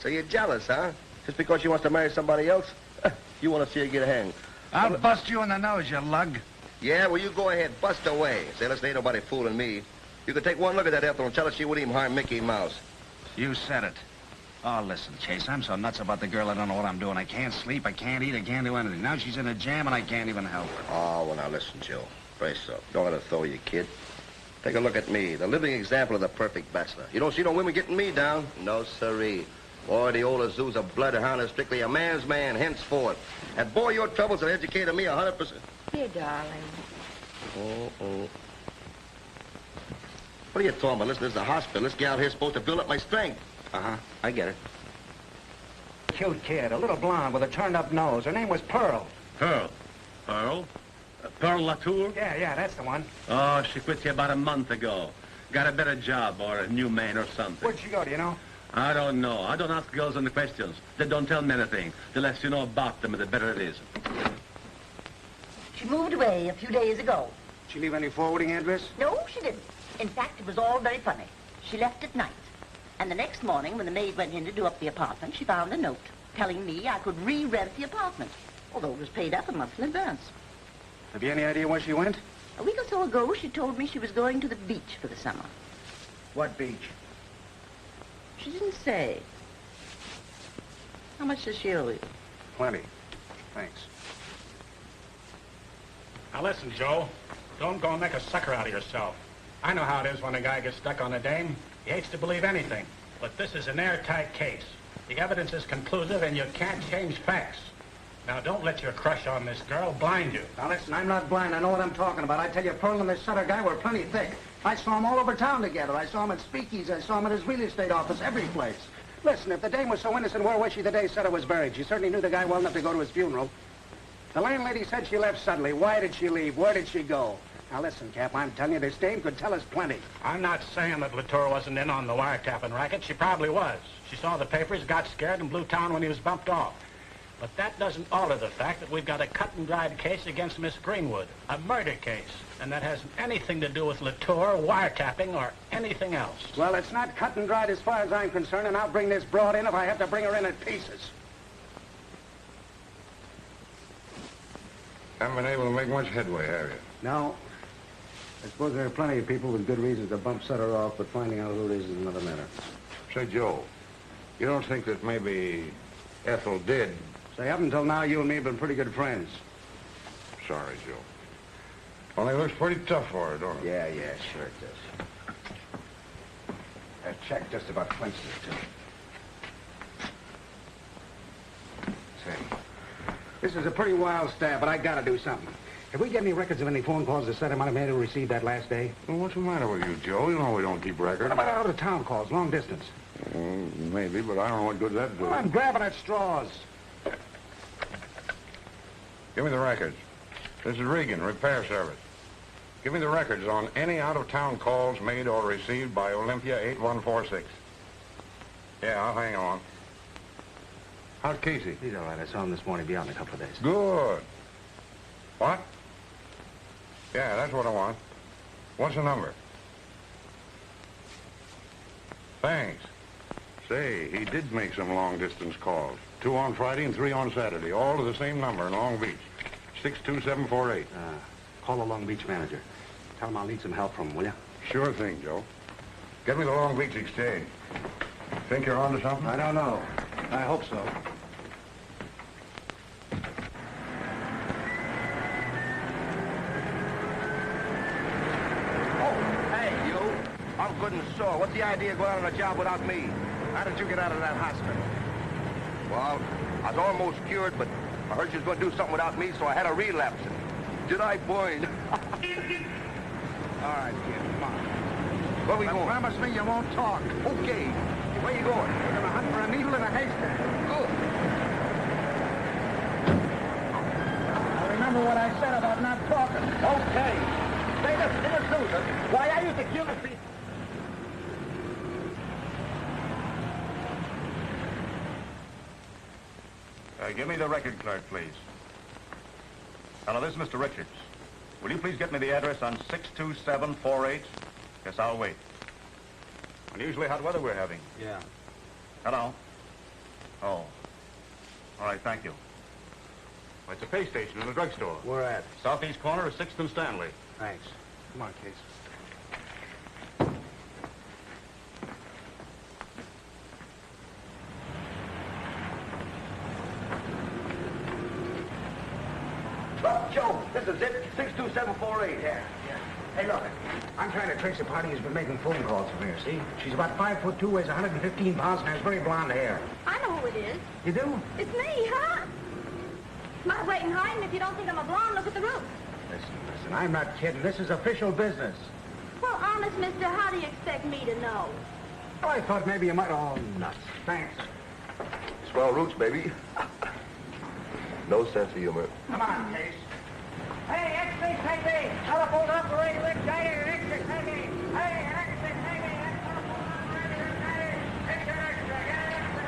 So you're jealous, huh? Just because she wants to marry somebody else? You want to see her get hanged. I'll bust you in the nose, you lug. Yeah, well, you go ahead. Bust away. Say, listen, ain't nobody fooling me. You could take one look at that Ethel and tell her she wouldn't even harm Mickey Mouse. You said it. Oh, listen, Chase, I'm so nuts about the girl I don't know what I'm doing. I can't sleep, I can't eat, I can't do anything. Now she's in a jam and I can't even help her. Oh, well, now listen, Joe. Brace up. Don't let her throw you, kid. Take a look at me, the living example of the perfect bachelor. You don't see no women getting me down? No, sirree. Boy, the old Azusa bloodhound is strictly a man's man henceforth. And boy, your troubles have educated me 100%. Here, darling. Oh. What are you talking about? Listen, this is a hospital. This gal here's supposed to build up my strength. Uh-huh. I get it. Cute kid, a little blonde with a turned-up nose. Her name was Pearl. Pearl? Pearl? Pearl Latour? Yeah, that's the one. Oh, she quit here about a month ago. Got a better job or a new man or something. Where'd she go, do you know? I don't know. I don't ask girls any questions. They don't tell me anything. The less you know about them, the better it is. She moved away a few days ago. She leave any forwarding address? No, she didn't. In fact, it was all very funny. She left at night. And the next morning, when the maid went in to do up the apartment, she found a note telling me I could re-rent the apartment, although it was paid up a month in advance. Have you any idea where she went? A week or so ago, she told me she was going to the beach for the summer. What beach? She didn't say. How much does she owe you? Plenty. Thanks. Now listen, Joe. Don't go and make a sucker out of yourself. I know how it is when a guy gets stuck on a dame. He hates to believe anything. But this is an airtight case. The evidence is conclusive and you can't change facts. Now don't let your crush on this girl blind you. Now listen, I'm not blind. I know what I'm talking about. I tell you, Pearl and this Sutter guy were plenty thick. I saw them all over town together. I saw him at Speakeasy. I saw him at his real estate office, every place. Listen, if the dame was so innocent, where was she the day Sutter was buried? She certainly knew the guy well enough to go to his funeral. The landlady said she left suddenly. Why did she leave? Where did she go? Now listen, Cap, I'm telling you, this dame could tell us plenty. I'm not saying that Latour wasn't in on the wiretapping racket. She probably was. She saw the papers, got scared, and blew town when he was bumped off. But that doesn't alter the fact that we've got a cut-and-dried case against Miss Greenwood, a murder case, and that hasn't anything to do with Latour, wiretapping, or anything else. Well, it's not cut and dried as far as I'm concerned, and I'll bring this broad in if I have to bring her in at pieces. Haven't been able to make much headway, have you? No. I suppose there are plenty of people with good reasons to bump Sutter off, but finding out who it is another matter. Say, Joe, you don't think that maybe Ethel did? Say, up until now, you and me have been pretty good friends. Sorry, Joe. Well, it looks pretty tough for her, don't it? Yeah, sure it does. That check just about clinches it, too. Say, this is a pretty wild stab, but I gotta do something. Have we got any records of any phone calls that said I might have made her receive that last day? Well, what's the matter with you, Joe? You know we don't keep records. What about out-of-town calls, long distance? Maybe, but I don't know what good that does. Well, I'm grabbing at straws. Give me the records. This is Regan, Repair Service. Give me the records on any out-of-town calls made or received by Olympia 8146. Yeah, I'll hang on. How's Casey? He's all right. I saw him this morning. Be out in a couple of days. Good. What? Yeah, that's what I want. What's the number? Thanks. Say, he did make some long-distance calls. 2 on Friday and 3 on Saturday, all to the same number in Long Beach. 62748. Call the Long Beach manager. Tell him I'll need some help from him, will you? Sure thing, Joe. Get me the Long Beach exchange. Think you're onto something? I don't know. I hope so. I'm good and sore. What's the idea of going out on a job without me? How did you get out of that hospital? Well, I was almost cured, but I heard you was going to do something without me, so I had a relapse. Did I, boy? All right, kid, come on. Where we going? Promise me you won't talk. Okay. Where you going? We're going to hunt for a needle in a haystack. Good. remember what I said about not talking. Okay. Say, listen, Miss Susan, why, I used to kill people. Give me the record clerk, please. Hello, this is Mr. Richards. Will you please get me the address on 62748? Yes, I'll wait. Unusually hot weather we're having. Yeah. Hello? Oh. All right, thank you. Well, it's a pay station in a drugstore. Where at? Southeast corner of 6th and Stanley. Thanks. Come on, Case. Look, Joe, this is it. 62748 here. Hey, look, I'm trying to trace a party who's been making phone calls from here, see? She's about 5'2", weighs 115 pounds, and has very blonde hair. I know who it is. You do? It's me, huh? My weight and height, and if you don't think I'm a blonde, look at the roof. Listen, I'm not kidding. This is official business. Well, honest, mister, how do you expect me to know? Oh, I thought maybe you might... Oh, nuts. Thanks. Swell roots, baby. No sense of humor. Come on, Case. Hey, XCTV, telephone operator Rick Dyer, XCTV. Hey, XCTV, telephone operator Rick Dyer. Extra, extra, get an extra.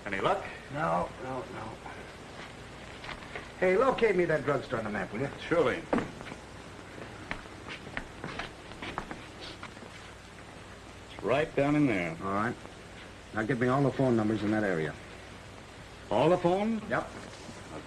Any luck? No. Hey, locate me that drugstore on the map, will you? Surely. It's right down in there. All right. Now give me all the phone numbers in that area. All the phones? Yep.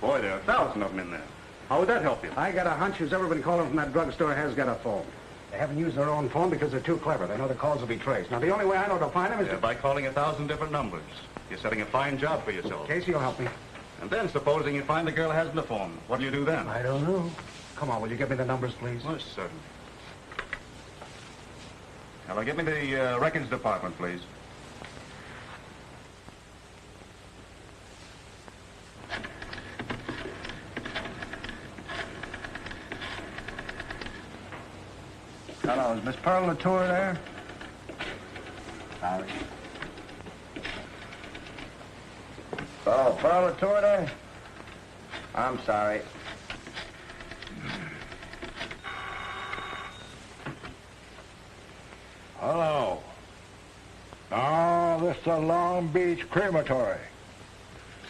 Boy, there are 1,000 of them in there. How would that help you? I got a hunch who's ever been calling from that drugstore has got a phone. They haven't used their own phone because they're too clever. They know the calls will be traced. Now, the only way I know to find them is By calling 1,000 different numbers. You're setting a fine job for yourself. Casey, you'll help me. And then, supposing you find the girl who hasn't a phone, what do you do then? I don't know. Come on, will you give me the numbers, please? Most certainly. Now, give me the records department, please. Hello, is Miss Pearl Latour there? Sorry. Oh, Pearl Latour there? I'm sorry. Hello. Oh, this is the Long Beach Crematory.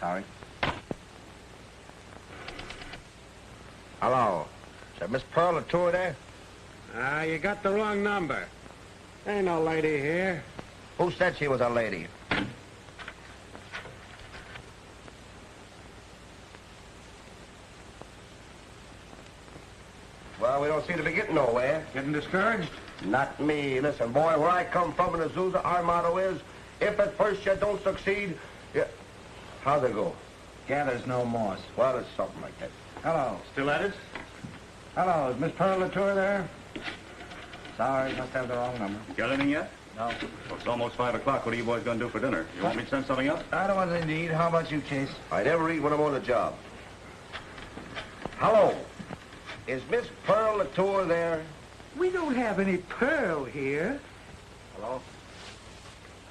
Sorry. Hello. Is that Miss Pearl Latour there? You got the wrong number. Ain't no lady here. Who said she was a lady? Well, we don't seem to be getting nowhere. Getting discouraged? Not me. Listen, boy, where I come from in Azusa, our motto is, if at first you don't succeed, you... How's it go? Gathers no moss. Well, it's something like that. Hello. Still at it? Hello, is Miss Pearl Latour there? Sorry, must have the wrong number. Got anything yet? No. Well, it's almost 5 o'clock. What are you boys going to do for dinner? You want me to send something up? I don't want anything to eat. How about you, Chase? I never eat when I'm on the job. Hello. Is Miss Pearl Latour there? We don't have any Pearl here. Hello?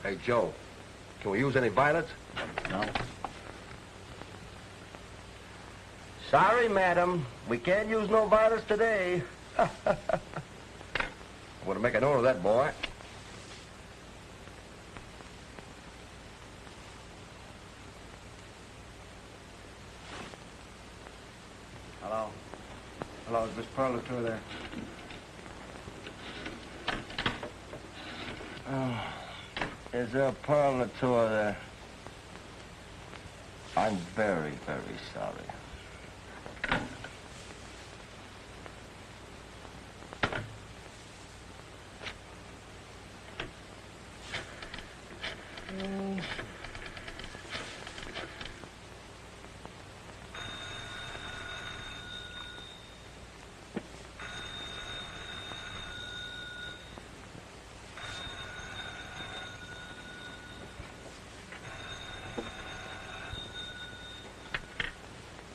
Hey, Joe. Can we use any violets? No. Sorry, madam. We can't use no violets today. I'm going to make a note of that, boy. Hello. Hello, is Miss Pearl Latour there? Oh, is there a Pearl Latour there? I'm very, very sorry.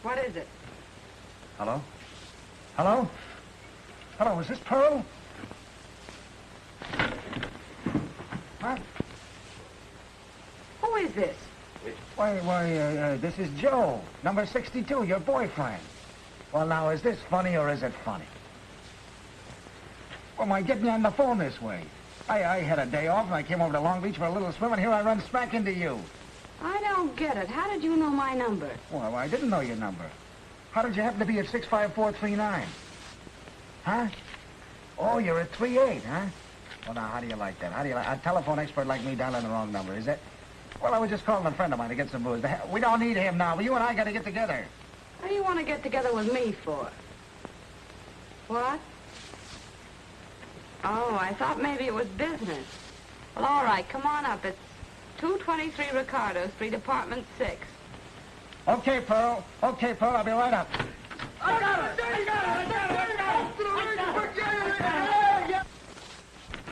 What is it? Hello? Hello? Hello, is this Pearl? What? Who this? Why, this is Joe, number 62, your boyfriend. Well, now, is this funny or is it funny? Well, why get me on the phone this way? I had a day off and I came over to Long Beach for a little swim and here I run smack into you. I don't get it. How did you know my number? Well, I didn't know your number. How did you happen to be at 65439? Huh? Oh, you're at 38, huh? Well, now, how do you like that? How do you like a telephone expert like me dialing the wrong number, is it? Well, I was just calling a friend of mine to get some booze. We don't need him now, but you and I got to get together. What do you want to get together with me for? What? Oh, I thought maybe it was business. Well, all right, come on up. It's 223 Ricardo Street, apartment 6. Okay, Pearl. Okay, Pearl, I'll be right up. I got it! There you go!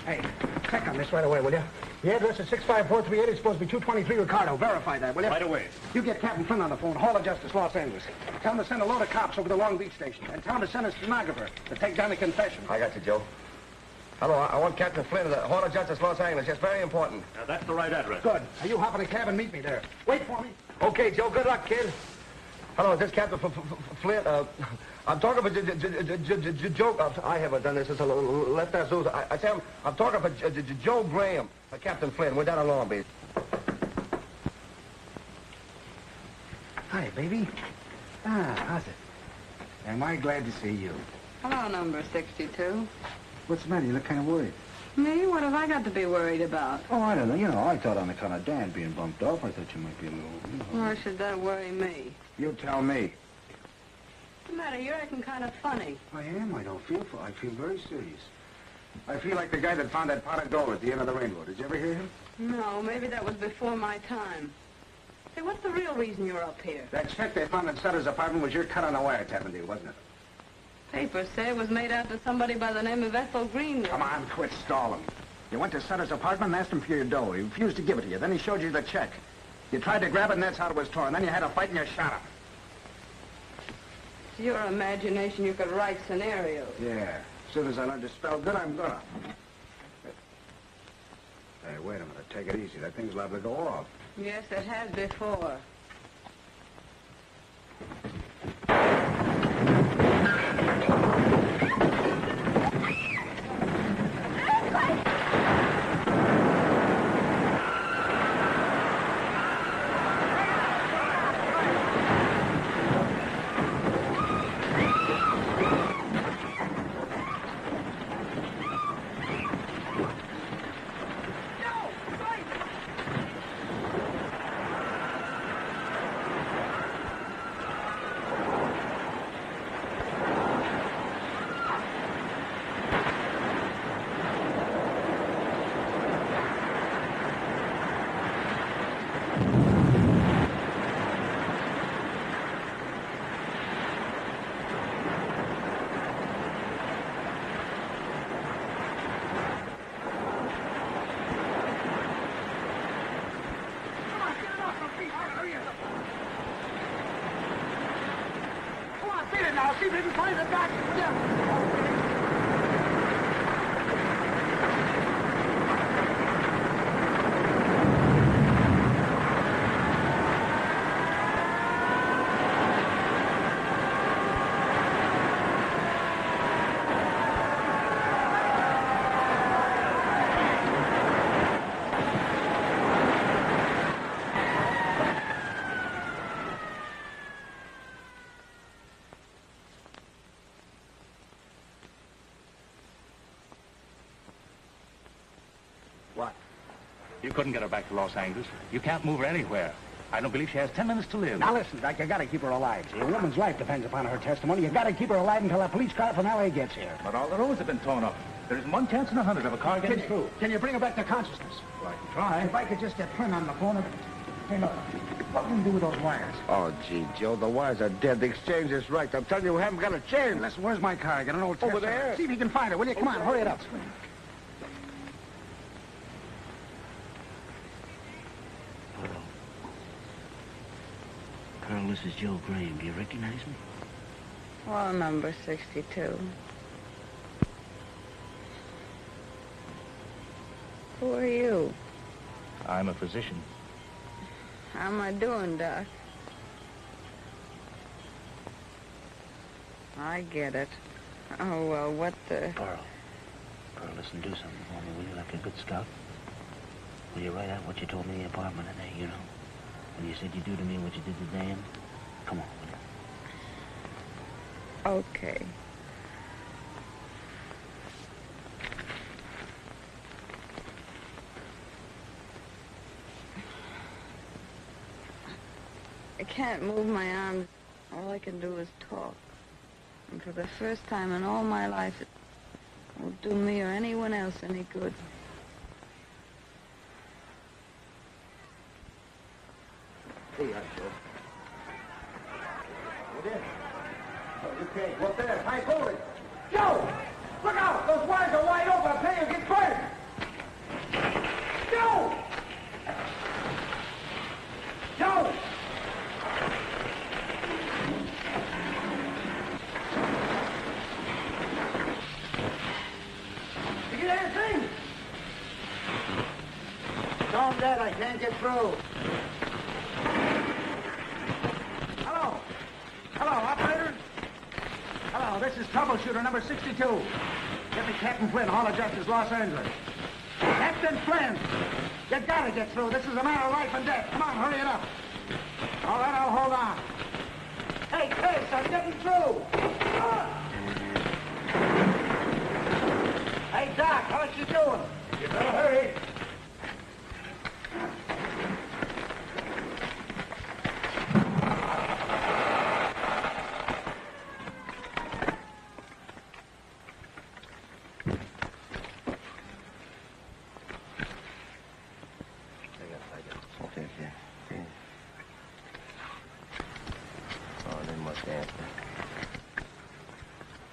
Hey, check on this right away, will you? The address is 65438. It's supposed to be 223 Ricardo. Verify that, will you? Right away. You get Captain Flynn on the phone. Hall of Justice, Los Angeles. Tell him to send a load of cops over to Long Beach Station. And tell him to send a stenographer to take down the confession. I got you, Joe. Hello, I want Captain Flynn of the Hall of Justice, Los Angeles. Yes, very important. Now, that's the right address. Good. Now, you hop in a cab and meet me there. Wait for me. Okay, Joe, good luck, kid. Hello, is this Captain Flynn? I'm talking about Joe. I haven't done this since I left that zoo. I say I'm talking about Joe Graham, Captain Flynn. We're down in Long Beach. Hi, baby. How's it? Am I glad to see you? Hello, number 62. What's the matter? You look kind of worried. Me? What have I got to be worried about? Oh, I don't know. You know, I thought on account of Dan being bumped off, I thought you might be a little, Why should that worry me? You tell me. What's the matter? You're acting kind of funny. I am. I don't feel I feel very serious. I feel like the guy that found that pot of gold at the end of the rainbow. Did you ever hear him? No, maybe that was before my time. Say, what's the real reason you're up here? That check they found in Sutter's apartment was your cut on the wiretapping deal, wasn't it? Papers say it was made out to somebody by the name of Ethel Greenwood. Come on, quit stalling. You went to Sutter's apartment and asked him for your dough. He refused to give it to you. Then he showed you the check. You tried to grab it and that's how it was torn. Then you had a fight and you shot him. It's your imagination. You could write scenarios. Yeah. As soon as I learn to spell good, I'm gonna. Hey, wait a minute. Take it easy. That thing's liable to go off. Yes, it has before. Now, see if we can find the doctor. You couldn't get her back to Los Angeles. You can't move her anywhere. I don't believe she has 10 minutes to live. Now listen, Doc, you gotta keep her alive. See, a woman's life depends upon her testimony. You gotta keep her alive until that police car from L.A. gets here. But all the roads have been torn up. There isn't one chance in 100 of a car getting through. Can you bring her back to consciousness? Well, I can try. If I could just get Flynn on the phone. Hey, look, what can we do with those wires? Oh, gee, Joe, the wires are dead. The exchange is right. I'm telling you, we haven't got a chance. Listen, where's my car? I got an old Over Tesla. there. See if you can find her, will you? Come on, hurry it up. Colonel, this is Joe Graham. Do you recognize me? Well, number 62. Who are you? I'm a physician. How am I doing, Doc? I get it. Oh, well, what the... Pearl, listen, do something for me, will you, like a good scout? Will you write out what you told me in the apartment today, you know? When you said you'd do to me what you did to Dan? Come on, will you? Okay. I can't move my arms. All I can do is talk. And for the first time in all my life, it won't do me or anyone else any good. Hey, Joe. What is? Oh, you can't go up there. High forward. Joe! Look out! Those wires are wide open. I'll tell you, get burned! Joe! Joe! Did you get anything? Storm dead. I can't get through. Hello, operator? Hello, this is troubleshooter number 62. Get me Captain Flynn, Hall of Justice, Los Angeles. Captain Flynn! You gotta get through. This is a matter of life and death. Come on, hurry it up. All right, I'll hold on. Hey, Chris, I'm getting through. Hey, Doc, how's you doing? You better hurry.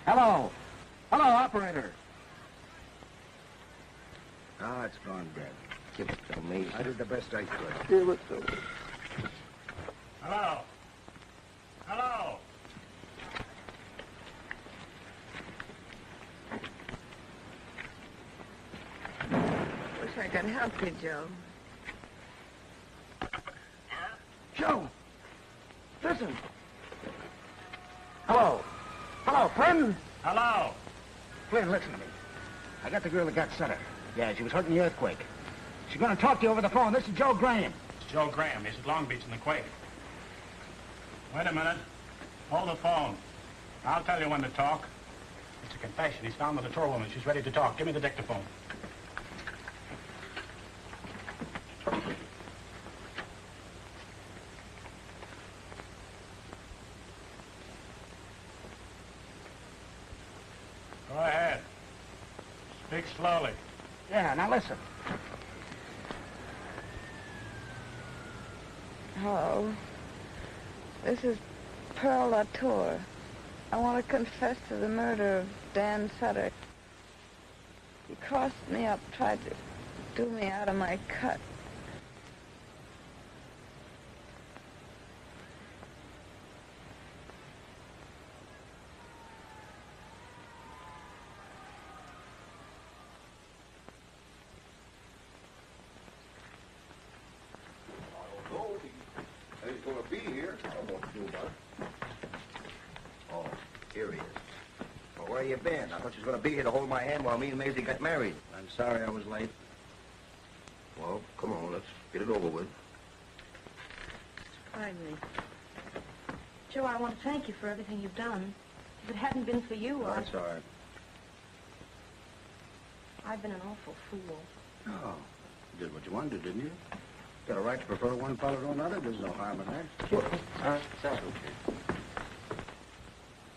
Hello. Hello, operator. Ah, it's gone dead. Give it to me. I did the best I could. Give it to me. Hello. Hello. Wish I could help you, Joe. Joe! Listen. Hello. Hello, Flynn? Hello. Flynn, listen to me. I got the girl that got Sutter. Yeah, she was hurt in the earthquake. She's going to talk to you over the phone. This is Joe Graham. It's Joe Graham. He's at Long Beach in the quake. Wait a minute. Hold the phone. I'll tell you when to talk. It's a confession. He's found with a tour woman. She's ready to talk. Give me the dictaphone. Go ahead. Speak slowly. Yeah, now listen. Hello. This is Pearl Latour. I want to confess to the murder of Dan Sutter. He crossed me up, tried to do me out of my cut. He's gonna be here. I don't know what to do about it. Oh, here he is. Well, where you been? I thought you was gonna be here to hold my hand while me and Maisie got married. I'm sorry I was late. Well, come on, let's get it over with. Pardon me. Joe, I want to thank you for everything you've done. If it hadn't been for you, That's all right. I've been an awful fool. Oh, you did what you wanted to, didn't you? Got a right to prefer one fellow to another. There's no harm in that. Sure. All right, that's okay.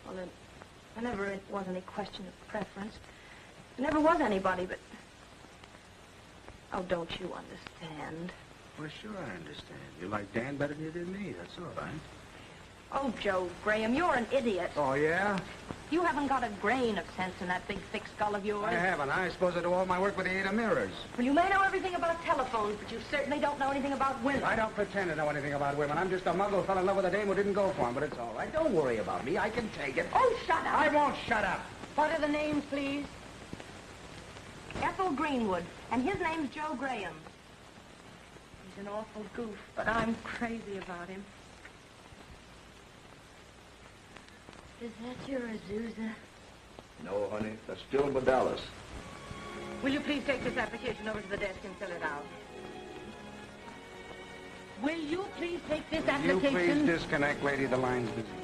Well, there never was any question of preference. There never was anybody, but... Oh, don't you understand? Well, sure, I understand. You like Dan better than you did me. That's all right. Oh, Joe Graham, you're an idiot. Oh, yeah? You haven't got a grain of sense in that big thick skull of yours. I haven't. I suppose I do all my work with the aid of mirrors. Well, you may know everything about telephones, but you certainly don't know anything about women. I don't pretend to know anything about women. I'm just a muggle who fell in love with a dame who didn't go for him, but it's all right. Don't worry about me. I can take it. Oh, shut up. I won't shut up. What are the names, please? Ethel Greenwood, and his name's Joe Graham. He's an awful goof, but I'm crazy about him. Is that your Azusa? No, honey, that's still Dallas. Will you please take this application over to the desk and fill it out? Will you please take this application? You please disconnect, lady. The line's busy.